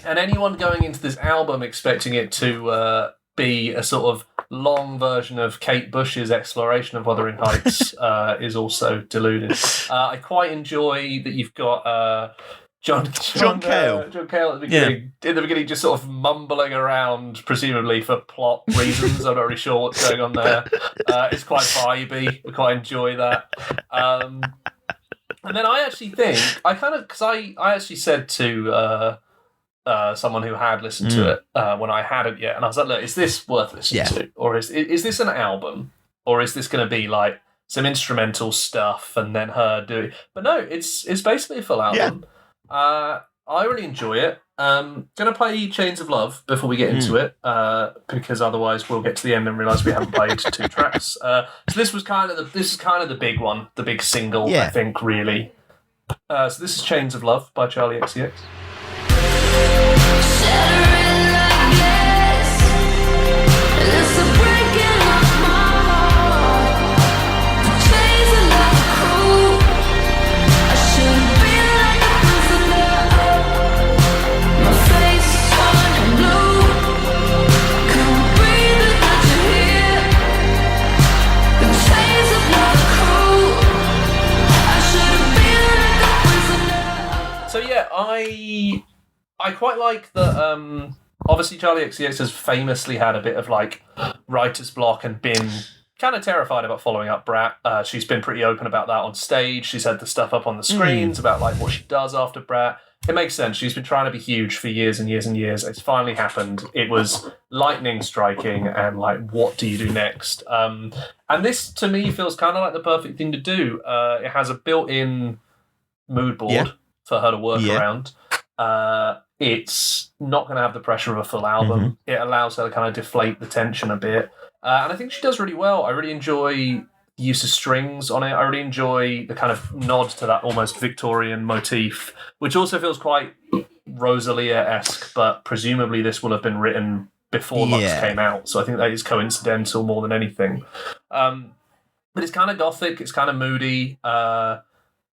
And anyone going into this album expecting it to be a sort of long version of Kate Bush's exploration of Wuthering Heights is also deluded. I quite enjoy that you've got John Cale. John Cale at the beginning, in the beginning, just sort of mumbling around, presumably for plot reasons. I'm not really sure what's going on there. It's quite vibey. We quite enjoy that. And then I actually think because I actually said to someone who had listened to it when I hadn't yet, and I was like, look, is this worth listening to, or is this an album, or is this going to be like some instrumental stuff and then her doing? But no, it's basically a full album. I really enjoy it. Gonna play Chains of Love before we get into it, because otherwise we'll get to the end and realise we haven't played 2 tracks. So this is kind of the big one, the big single, I think, really. So this is Chains of Love by Charli XCX. So yeah, I quite like that. Obviously, Charli XCX has famously had a bit of like writer's block and been kind of terrified about following up Brat. She's been pretty open about that on stage. She's had the stuff up on the screens about like what she does after Brat. It makes sense. She's been trying to be huge for years and years and years. It's finally happened. It was lightning striking, and like, what do you do next? And this to me feels kind of like the perfect thing to do. It has a built-in mood board for her to work around. It's not going to have the pressure of a full album. It allows her to kind of deflate the tension a bit. And I think she does really well. I really enjoy the use of strings on it. I really enjoy the kind of nod to that almost Victorian motif, which also feels quite Rosalia-esque, but presumably this will have been written before Lux came out. So I think that is coincidental more than anything. But it's kind of gothic. It's kind of moody.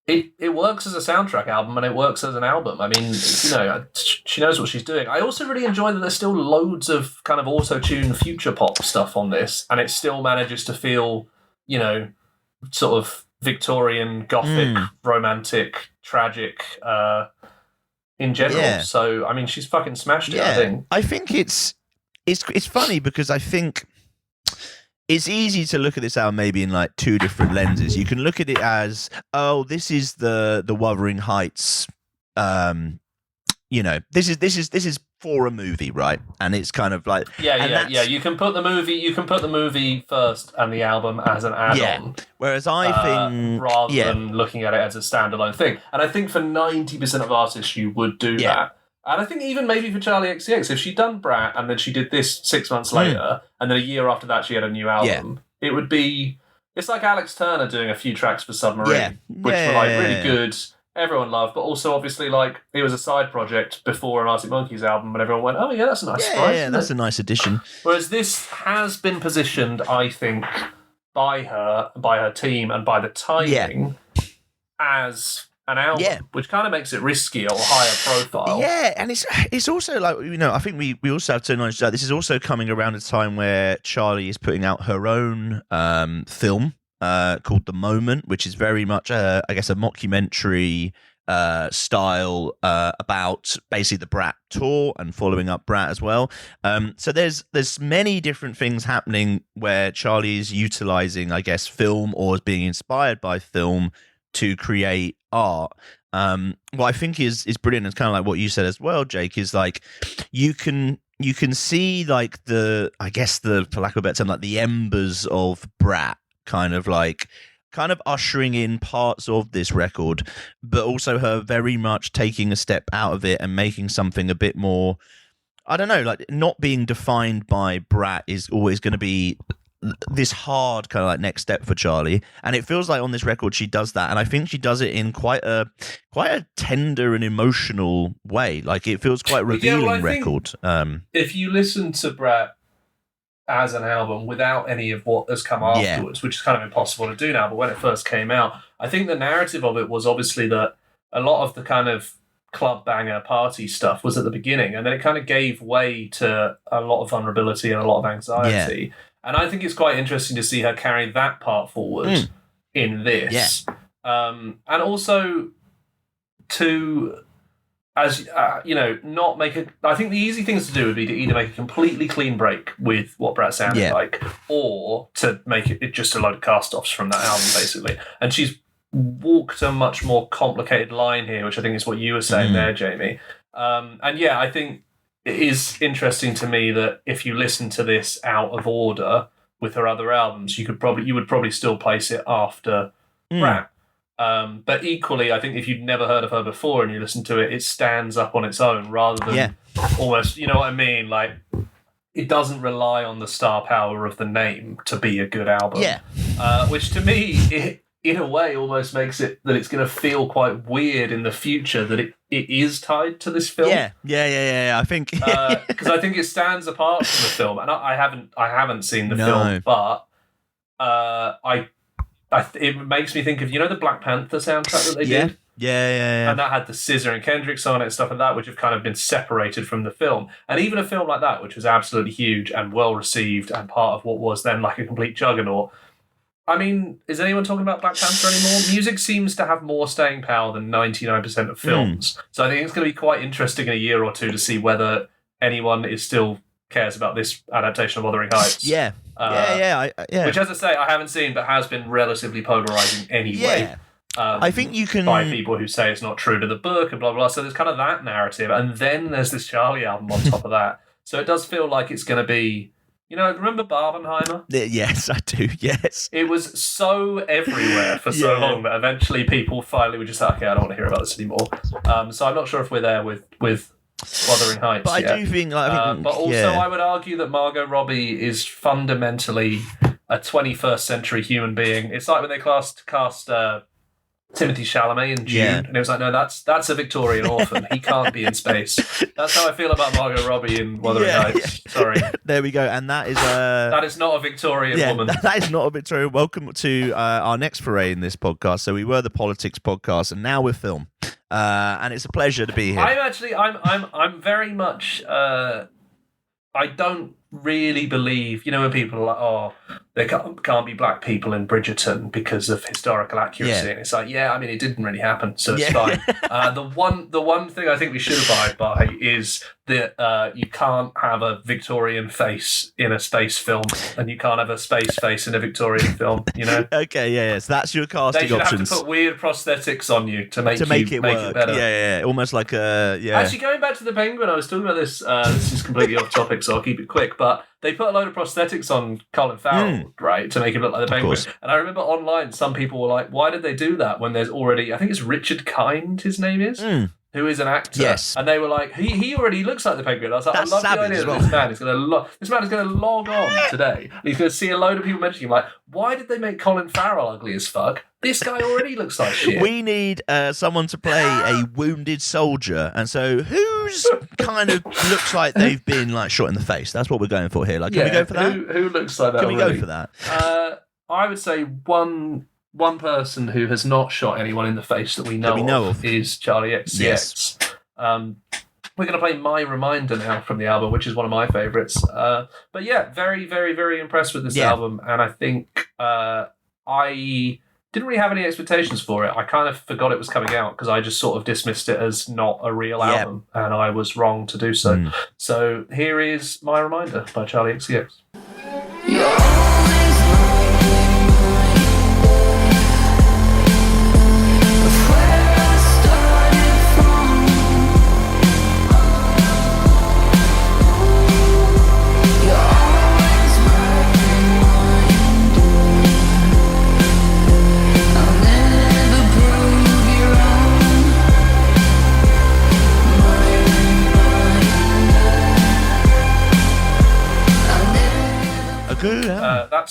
it works as a soundtrack album and it works as an album. I mean, she knows what she's doing. I also really enjoy that there's still loads of kind of auto-tune future pop stuff on this, and it still manages to feel, sort of Victorian, gothic, romantic, tragic, in general. Yeah. So, I mean, she's fucking smashed it, I think. I think it's funny because I think it's easy to look at this album maybe in like two different lenses. You can look at it as, oh, this is the Wuthering Heights. This is for a movie, right? And it's kind of like yeah. You can put the movie first and the album as an add-on. Yeah. Whereas I think rather than looking at it as a standalone thing. And I think for 90% of artists you would do that. And I think even maybe for Charli XCX, if she'd done Brat and then she did this 6 months later, and then a year after that she had a new album, it would be... It's like Alex Turner doing a few tracks for Submarine, which were like really good, everyone loved, but also obviously like it was a side project before an Arctic Monkeys album, and everyone went, oh yeah, that's a nice surprise. Yeah, that's a nice addition. Whereas this has been positioned, I think, by her team, and by the timing as an album, which kind of makes it risky or higher profile. Yeah, and it's also like, I think we also have to acknowledge that this is also coming around a time where Charli is putting out her own film called The Moment, which is very much, I guess, a mockumentary style about basically the Brat tour and following up Brat as well. So there's many different things happening where Charli is utilizing, I guess, film or is being inspired by film to create art. What I think is brilliant, is kind of like what you said as well, Jake, is like you can see like for lack of a better term, like the embers of Brat kind of ushering in parts of this record, but also her very much taking a step out of it and making something a bit more, I don't know, like not being defined by Brat is always going to be this hard kind of like next step for Charli, and it feels like on this record she does that, and I think she does it in quite a tender and emotional way. Like it feels quite revealing record. If you listen to Brat as an album without any of what has come afterwards, which is kind of impossible to do now, but when it first came out, I think the narrative of it was obviously that a lot of the kind of club banger party stuff was at the beginning, and then it kind of gave way to a lot of vulnerability and a lot of anxiety. And I think it's quite interesting to see her carry that part forward in this. And also to, not make a... I think the easy things to do would be to either make a completely clean break with what Brat sounded like, or to make it just a load of cast-offs from that album, basically. And she's walked a much more complicated line here, which I think is what you were saying there, Jamie. I think it is interesting to me that if you listen to this out of order with her other albums, you would probably still place it after Brat. But equally, I think if you'd never heard of her before and you listen to it, it stands up on its own rather than almost, you know what I mean? Like, it doesn't rely on the star power of the name to be a good album. Which to me, in a way, almost makes it that it's going to feel quite weird in the future that it is tied to this film. I think because I think it stands apart from the film, and I haven't seen the film, but it makes me think of the Black Panther soundtrack that they did. And that had the SZA and Kendricks on it and stuff like that, which have kind of been separated from the film. And even a film like that, which was absolutely huge and well received and part of what was then like a complete juggernaut. I mean, is anyone talking about Black Panther anymore? Music seems to have more staying power than 99% of films. So I think it's going to be quite interesting in a year or two to see whether anyone still cares about this adaptation of Wuthering Heights. Which, as I say, I haven't seen, but has been relatively polarizing anyway. I think you can... by people who say it's not true to the book and blah, blah, blah. So there's kind of that narrative. And then there's this Charli album on top of that. So it does feel like it's going to be... remember Barbenheimer? Yes, I do, yes. It was so everywhere for so long that eventually people finally were just like, okay, I don't want to hear about this anymore. So I'm not sure if we're there with Wuthering Heights But yet. I do think... but also I would argue that Margot Robbie is fundamentally a 21st century human being. It's like when they cast Timothy Chalamet in June, Yeah. and it was like, no, that's a Victorian orphan. He can't be in space. That's how I feel about Margot Robbie in Wuthering Heights. Sorry. There we go. And that is That is not a Victorian woman. That is not a Victorian. Welcome to our next foray in this podcast. So we were the politics podcast, and now we're film. And it's a pleasure to be here. I'm very much. I don't really believe, when people are like, oh, there can't be black people in Bridgerton because of historical accuracy. Yeah. And it's like, it didn't really happen, so it's fine. The one thing I think we should abide by is that you can't have a Victorian face in a space film, and you can't have a space face in a Victorian film, Okay, yeah. So that's your casting They should options. have to put weird prosthetics on you to make it work. it better. Yeah. Almost like a Actually, going back to the Penguin, I was talking about this. This is completely off topic, so I'll keep it quick. But they put a load of prosthetics on Colin Farrell, right, to make him look like the Penguin. course. And I remember online, some people were like, "Why did they do that when there's already?" I think it's Richard Kind. His name is. Who is an actor? Yes. And they were like, he already looks like the Penguin. I was like, That's I love the savage idea as that well. this man is going to log on today, and he's going to see a load of people mentioning him. Like, why did they make Colin Farrell ugly as fuck? This guy already looks like shit. We need someone to play a wounded soldier, and so who's kind of looks like they've been like shot in the face? That's what we're going for here. Like, can we go for that? Who looks like that? Can we already? go for that? I would say one person who has not shot anyone in the face that we know of is Charli XCX. Yes. We're going to play My Reminder now from the album, which is one of my favourites. But yeah, very, very, very impressed with this album. And I think I didn't really have any expectations for it. I kind of forgot it was coming out because I just sort of dismissed it as not a real album. And I was wrong to do so. So here is My Reminder by Charli XCX.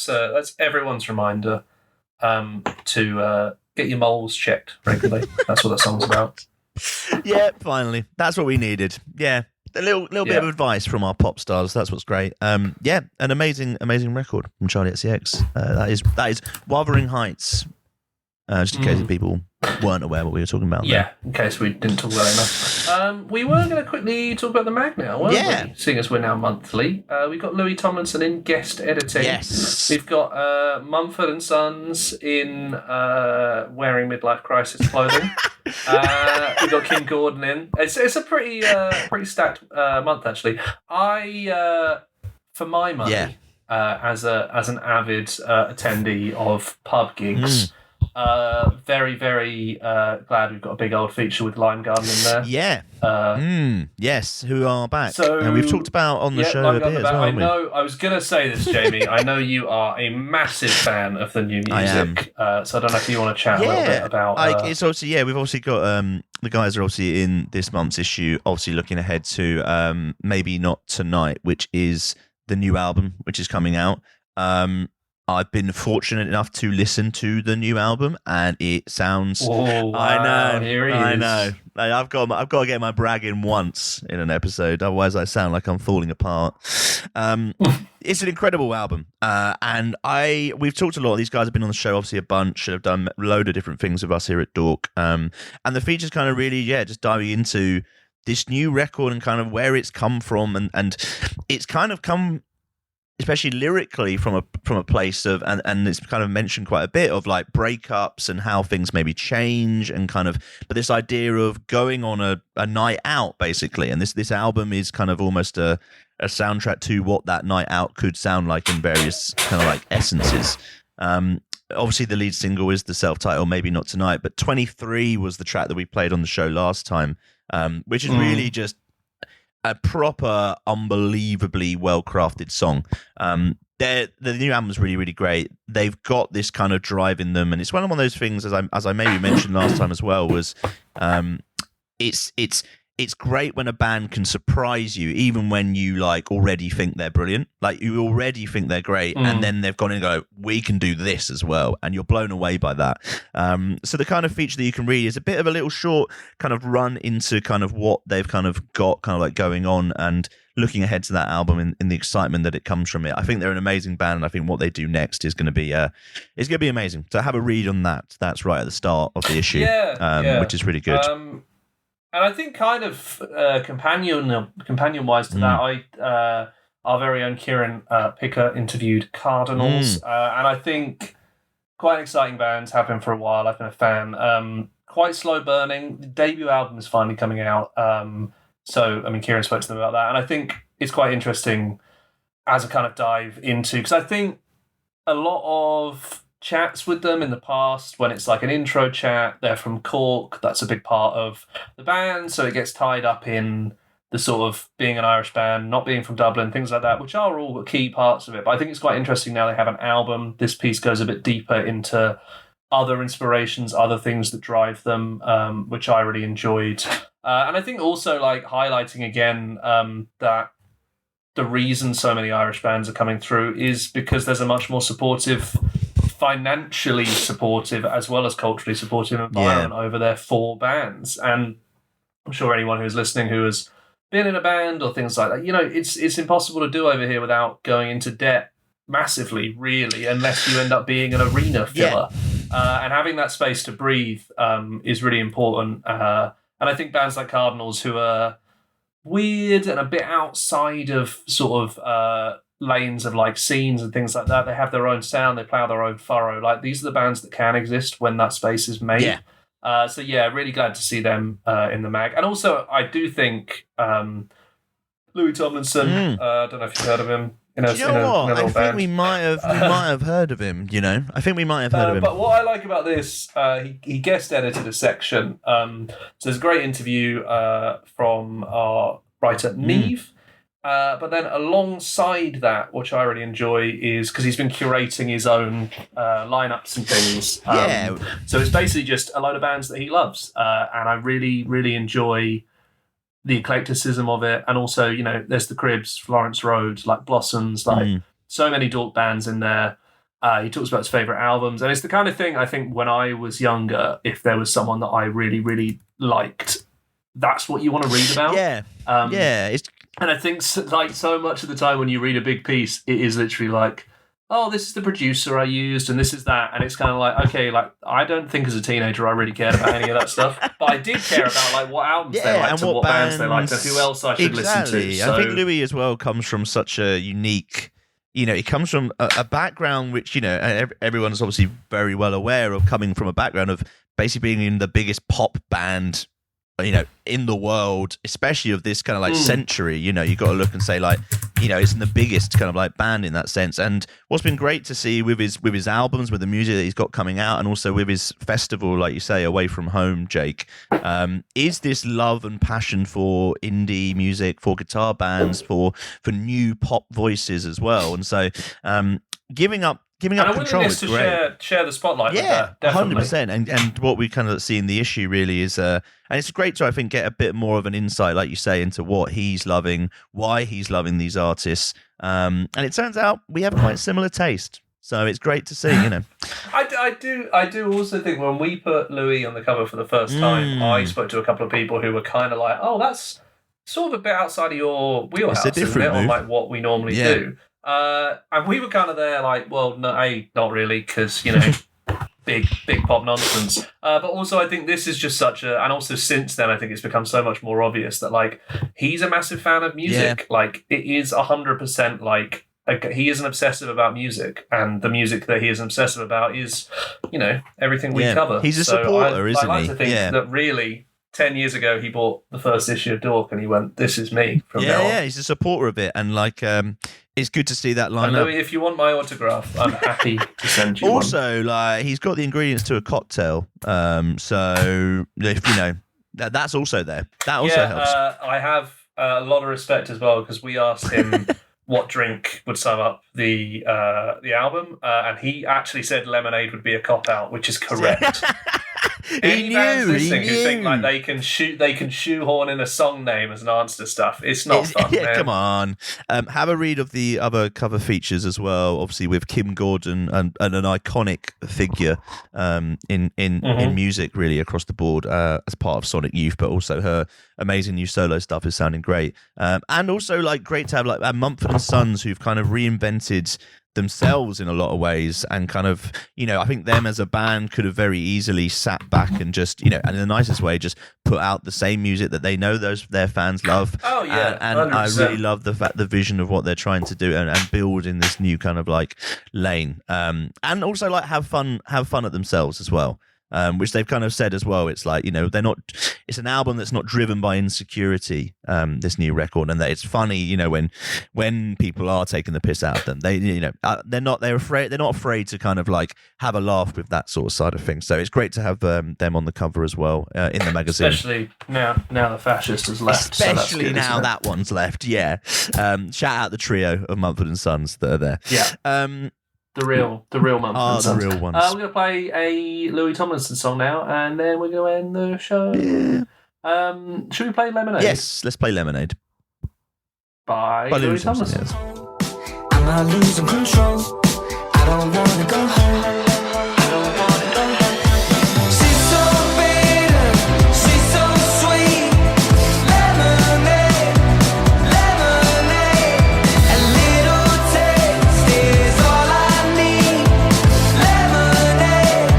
That's everyone's reminder to get your moles checked regularly. That's what that song's about. Yeah, finally, that's what we needed. Yeah, a little bit of advice from our pop stars. That's what's great. Yeah, an amazing record from Charli XCX. That is Wuthering Heights. Just in case people weren't aware what we were talking about. Yeah, in case we didn't talk about it enough. We were going to quickly talk about the mag now, weren't we? Seeing as we're now monthly. We've got Louis Tomlinson in guest editing. Yes. We've got Mumford & Sons in wearing midlife crisis clothing. We've got Kim Gordon in. It's a pretty stacked month, actually. For my money, as an avid attendee of pub gigs, very, very glad we've got a big old feature with Lime Garden in there. Yeah. Yes, who are back. So, and we've talked about on the show a bit as well, I know. I was going to say this, Jamie. I know you are a massive fan of the new music. I am. So I don't know if you want to chat a little bit about... it's obviously, we've obviously got... the guys are obviously in this month's issue, obviously looking ahead to Maybe Not Tonight, which is the new album, which is coming out. I've been fortunate enough to listen to the new album, and it sounds. Oh, wow. I know. Here he I is. know. Like, I've got to get my brag in once in an episode, otherwise I sound like I'm falling apart. It's an incredible album, and we've talked a lot. These guys have been on the show, obviously a bunch, have done a load of different things with us here at Dork, and the features kind of really, just diving into this new record and kind of where it's come from, and it's kind of come, especially lyrically, from a place of, and it's kind of mentioned quite a bit of like breakups and how things maybe change, and kind of, but this idea of going on a night out basically, and this album is kind of almost a soundtrack to what that night out could sound like in various kind of like essences. Obviously the lead single is the self-titled Maybe Not Tonight, but 23 was the track that we played on the show last time, which is really just a proper, unbelievably well-crafted song. The new album's really, really great. They've got this kind of drive in them, and it's one of those things, as I maybe mentioned last time as well, was it's it's great when a band can surprise you, even when you like already think they're brilliant. Like you already think they're great, and then they've gone in and go, we can do this as well, and you're blown away by that. So the kind of feature that you can read is a bit of a little short kind of run into kind of what they've kind of got kind of like going on, and looking ahead to that album in the excitement that it comes from it. I think they're an amazing band, and I think what they do next is going to be amazing. So have a read on that. That's right at the start of the issue, which is really good. And I think kind of companion-wise to that, our very own Kieran Picker interviewed Cardinals, and I think quite exciting bands, have been for a while. I've been a fan. Quite slow burning. The debut album is finally coming out. So, I mean, Kieran spoke to them about that, and I think it's quite interesting as a kind of dive into, because I think a lot of chats with them in the past, when it's like an intro chat, they're from Cork, that's a big part of the band, so it gets tied up in the sort of being an Irish band, not being from Dublin, things like that, which are all key parts of it. But I think it's quite interesting now they have an album. This piece goes a bit deeper into other inspirations, other things that drive them, which I really enjoyed. And I think also like highlighting again that the reason so many Irish bands are coming through is because there's a much more supportive, financially supportive as well as culturally supportive environment over there for bands. And I'm sure anyone who's listening who has been in a band or things like that, you know, it's impossible to do over here without going into debt massively, really, unless you end up being an arena filler. And having that space to breathe is really important. And I think bands like Cardinals, who are weird and a bit outside of sort of lanes of like scenes and things like that, they have their own sound, they plow their own furrow. Like these are the bands that can exist when that space is made. So really glad to see them in the mag. And also I do think Louis Tomlinson, I don't know if you've heard of him. Do you know what? I think we might have heard of him. You know, I think we might have heard of him. But what I like about this, he guest edited a section. So there's a great interview from our writer Neve. But then alongside that, which I really enjoy, is because he's been curating his own lineups and things. So it's basically just a load of bands that he loves, and I really, really enjoy the eclecticism of it. And also, you know, there's the Cribs, Florence Road, like Blossoms, like so many Dork bands in there. He talks about his favourite albums, and it's the kind of thing I think when I was younger, if there was someone that I really, really liked, that's what you want to read about. And I think like so much of the time when you read a big piece, it is literally like, oh, this is the producer I used and this is that. And it's kind of like, okay, like I don't think as a teenager I really cared about any of that stuff. But I did care about like what albums they liked and what bands they liked and who else I should listen to. So, I think Louis as well comes from such a unique, you know, he comes from a background which, you know, everyone's obviously very well aware of, coming from a background of basically being in the biggest pop band, you know, in the world, especially of this kind of like century. You know, you got to look and say like, you know, it's in the biggest kind of like band in that sense. And what's been great to see with his albums, with the music that he's got coming out, and also with his festival, like you say, Away From Home, Jake, is this love and passion for indie music, for guitar bands, for new pop voices as well. And so giving up control is great. Share the spotlight with that, definitely. 100%. And what we kind of see in the issue really is, and it's great to, I think, get a bit more of an insight, like you say, into what he's loving, why he's loving these artists. And it turns out we have quite similar taste. So it's great to see, you know. I do also think when we put Louis on the cover for the first time, I spoke to a couple of people who were kind of like, oh, that's sort of a bit outside of your wheelhouse, isn't it? Or like what we normally do. And we were kind of there like, well, no, not really, because, you know, big pop nonsense. But also I think this is just such a, and also since then I think it's become so much more obvious that like he's a massive fan of music. Like it is 100% like he is an obsessive about music, and the music that he is obsessive about is, you know, everything we cover. He's a supporter, isn't he? I like to think that really 10 years ago he bought the first issue of Dork and he went, this is me from now on. He's a supporter of it, and like it's good to see that lineup. Louis, if you want my autograph, I'm happy to send you also, one. Like, he's got the ingredients to a cocktail. So, if you know, that's also there. That also helps. I have a lot of respect as well, because we asked him what drink would sum up the album, and he actually said lemonade would be a cop-out, which is correct. Any bands listening who think like they can shoehorn in a song name as an answer to stuff, it's not fun. Yeah, man. come on. Have a read of the other cover features as well. Obviously, with Kim Gordon and an iconic figure in music, really across the board, as part of Sonic Youth, but also her amazing new solo stuff is sounding great. And also, like, great to have like Mumford & Sons, who've kind of reinvented themselves in a lot of ways, and kind of, I think them as a band could have very easily sat back and just, and in the nicest way, just put out the same music that they know their fans love. Oh yeah, and I really love the vision of what they're trying to do and build in this new kind of like lane, and also like have fun at themselves as well. Which they've kind of said as well. It's like, they're not. It's an album that's not driven by insecurity. This new record, and that it's funny, when people are taking the piss out of them, they're not afraid to kind of like have a laugh with that sort of side of things. So it's great to have them on the cover as well in the magazine. Especially now the fascist has left. Especially so that's good, now that one's left. Yeah. Shout out the trio of Mumford & Sons that are there. Yeah. The real Mumford & Sons. The real ones. We're going to play a Louis Tomlinson song now, and then we're going to end the show. Yeah. Should we play Lemonade? Yes, let's play Lemonade. By Louis Tomlinson. Yes. I'm not losing control. I don't wanna go home. I don't wanna go home. She's so bitter, she's so sweet. Lemonade, lemonade. A little taste is all I need. Lemonade,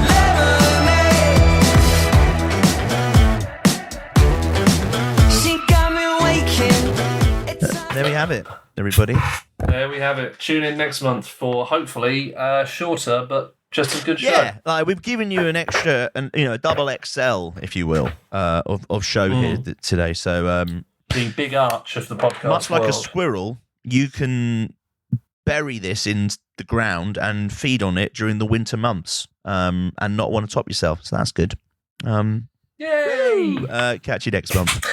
lemonade. She got me waking. There we have it, everybody. There we have it. Tune in next month for hopefully shorter but just as good show. Yeah, like we've given you an extra, a double XL, if you will, of show here today. So the big arch of the podcast. Much like world. a squirrel, you can bury this in the ground and feed on it during the winter months, and not want to top yourself. So that's good. Yay! Catch you next month.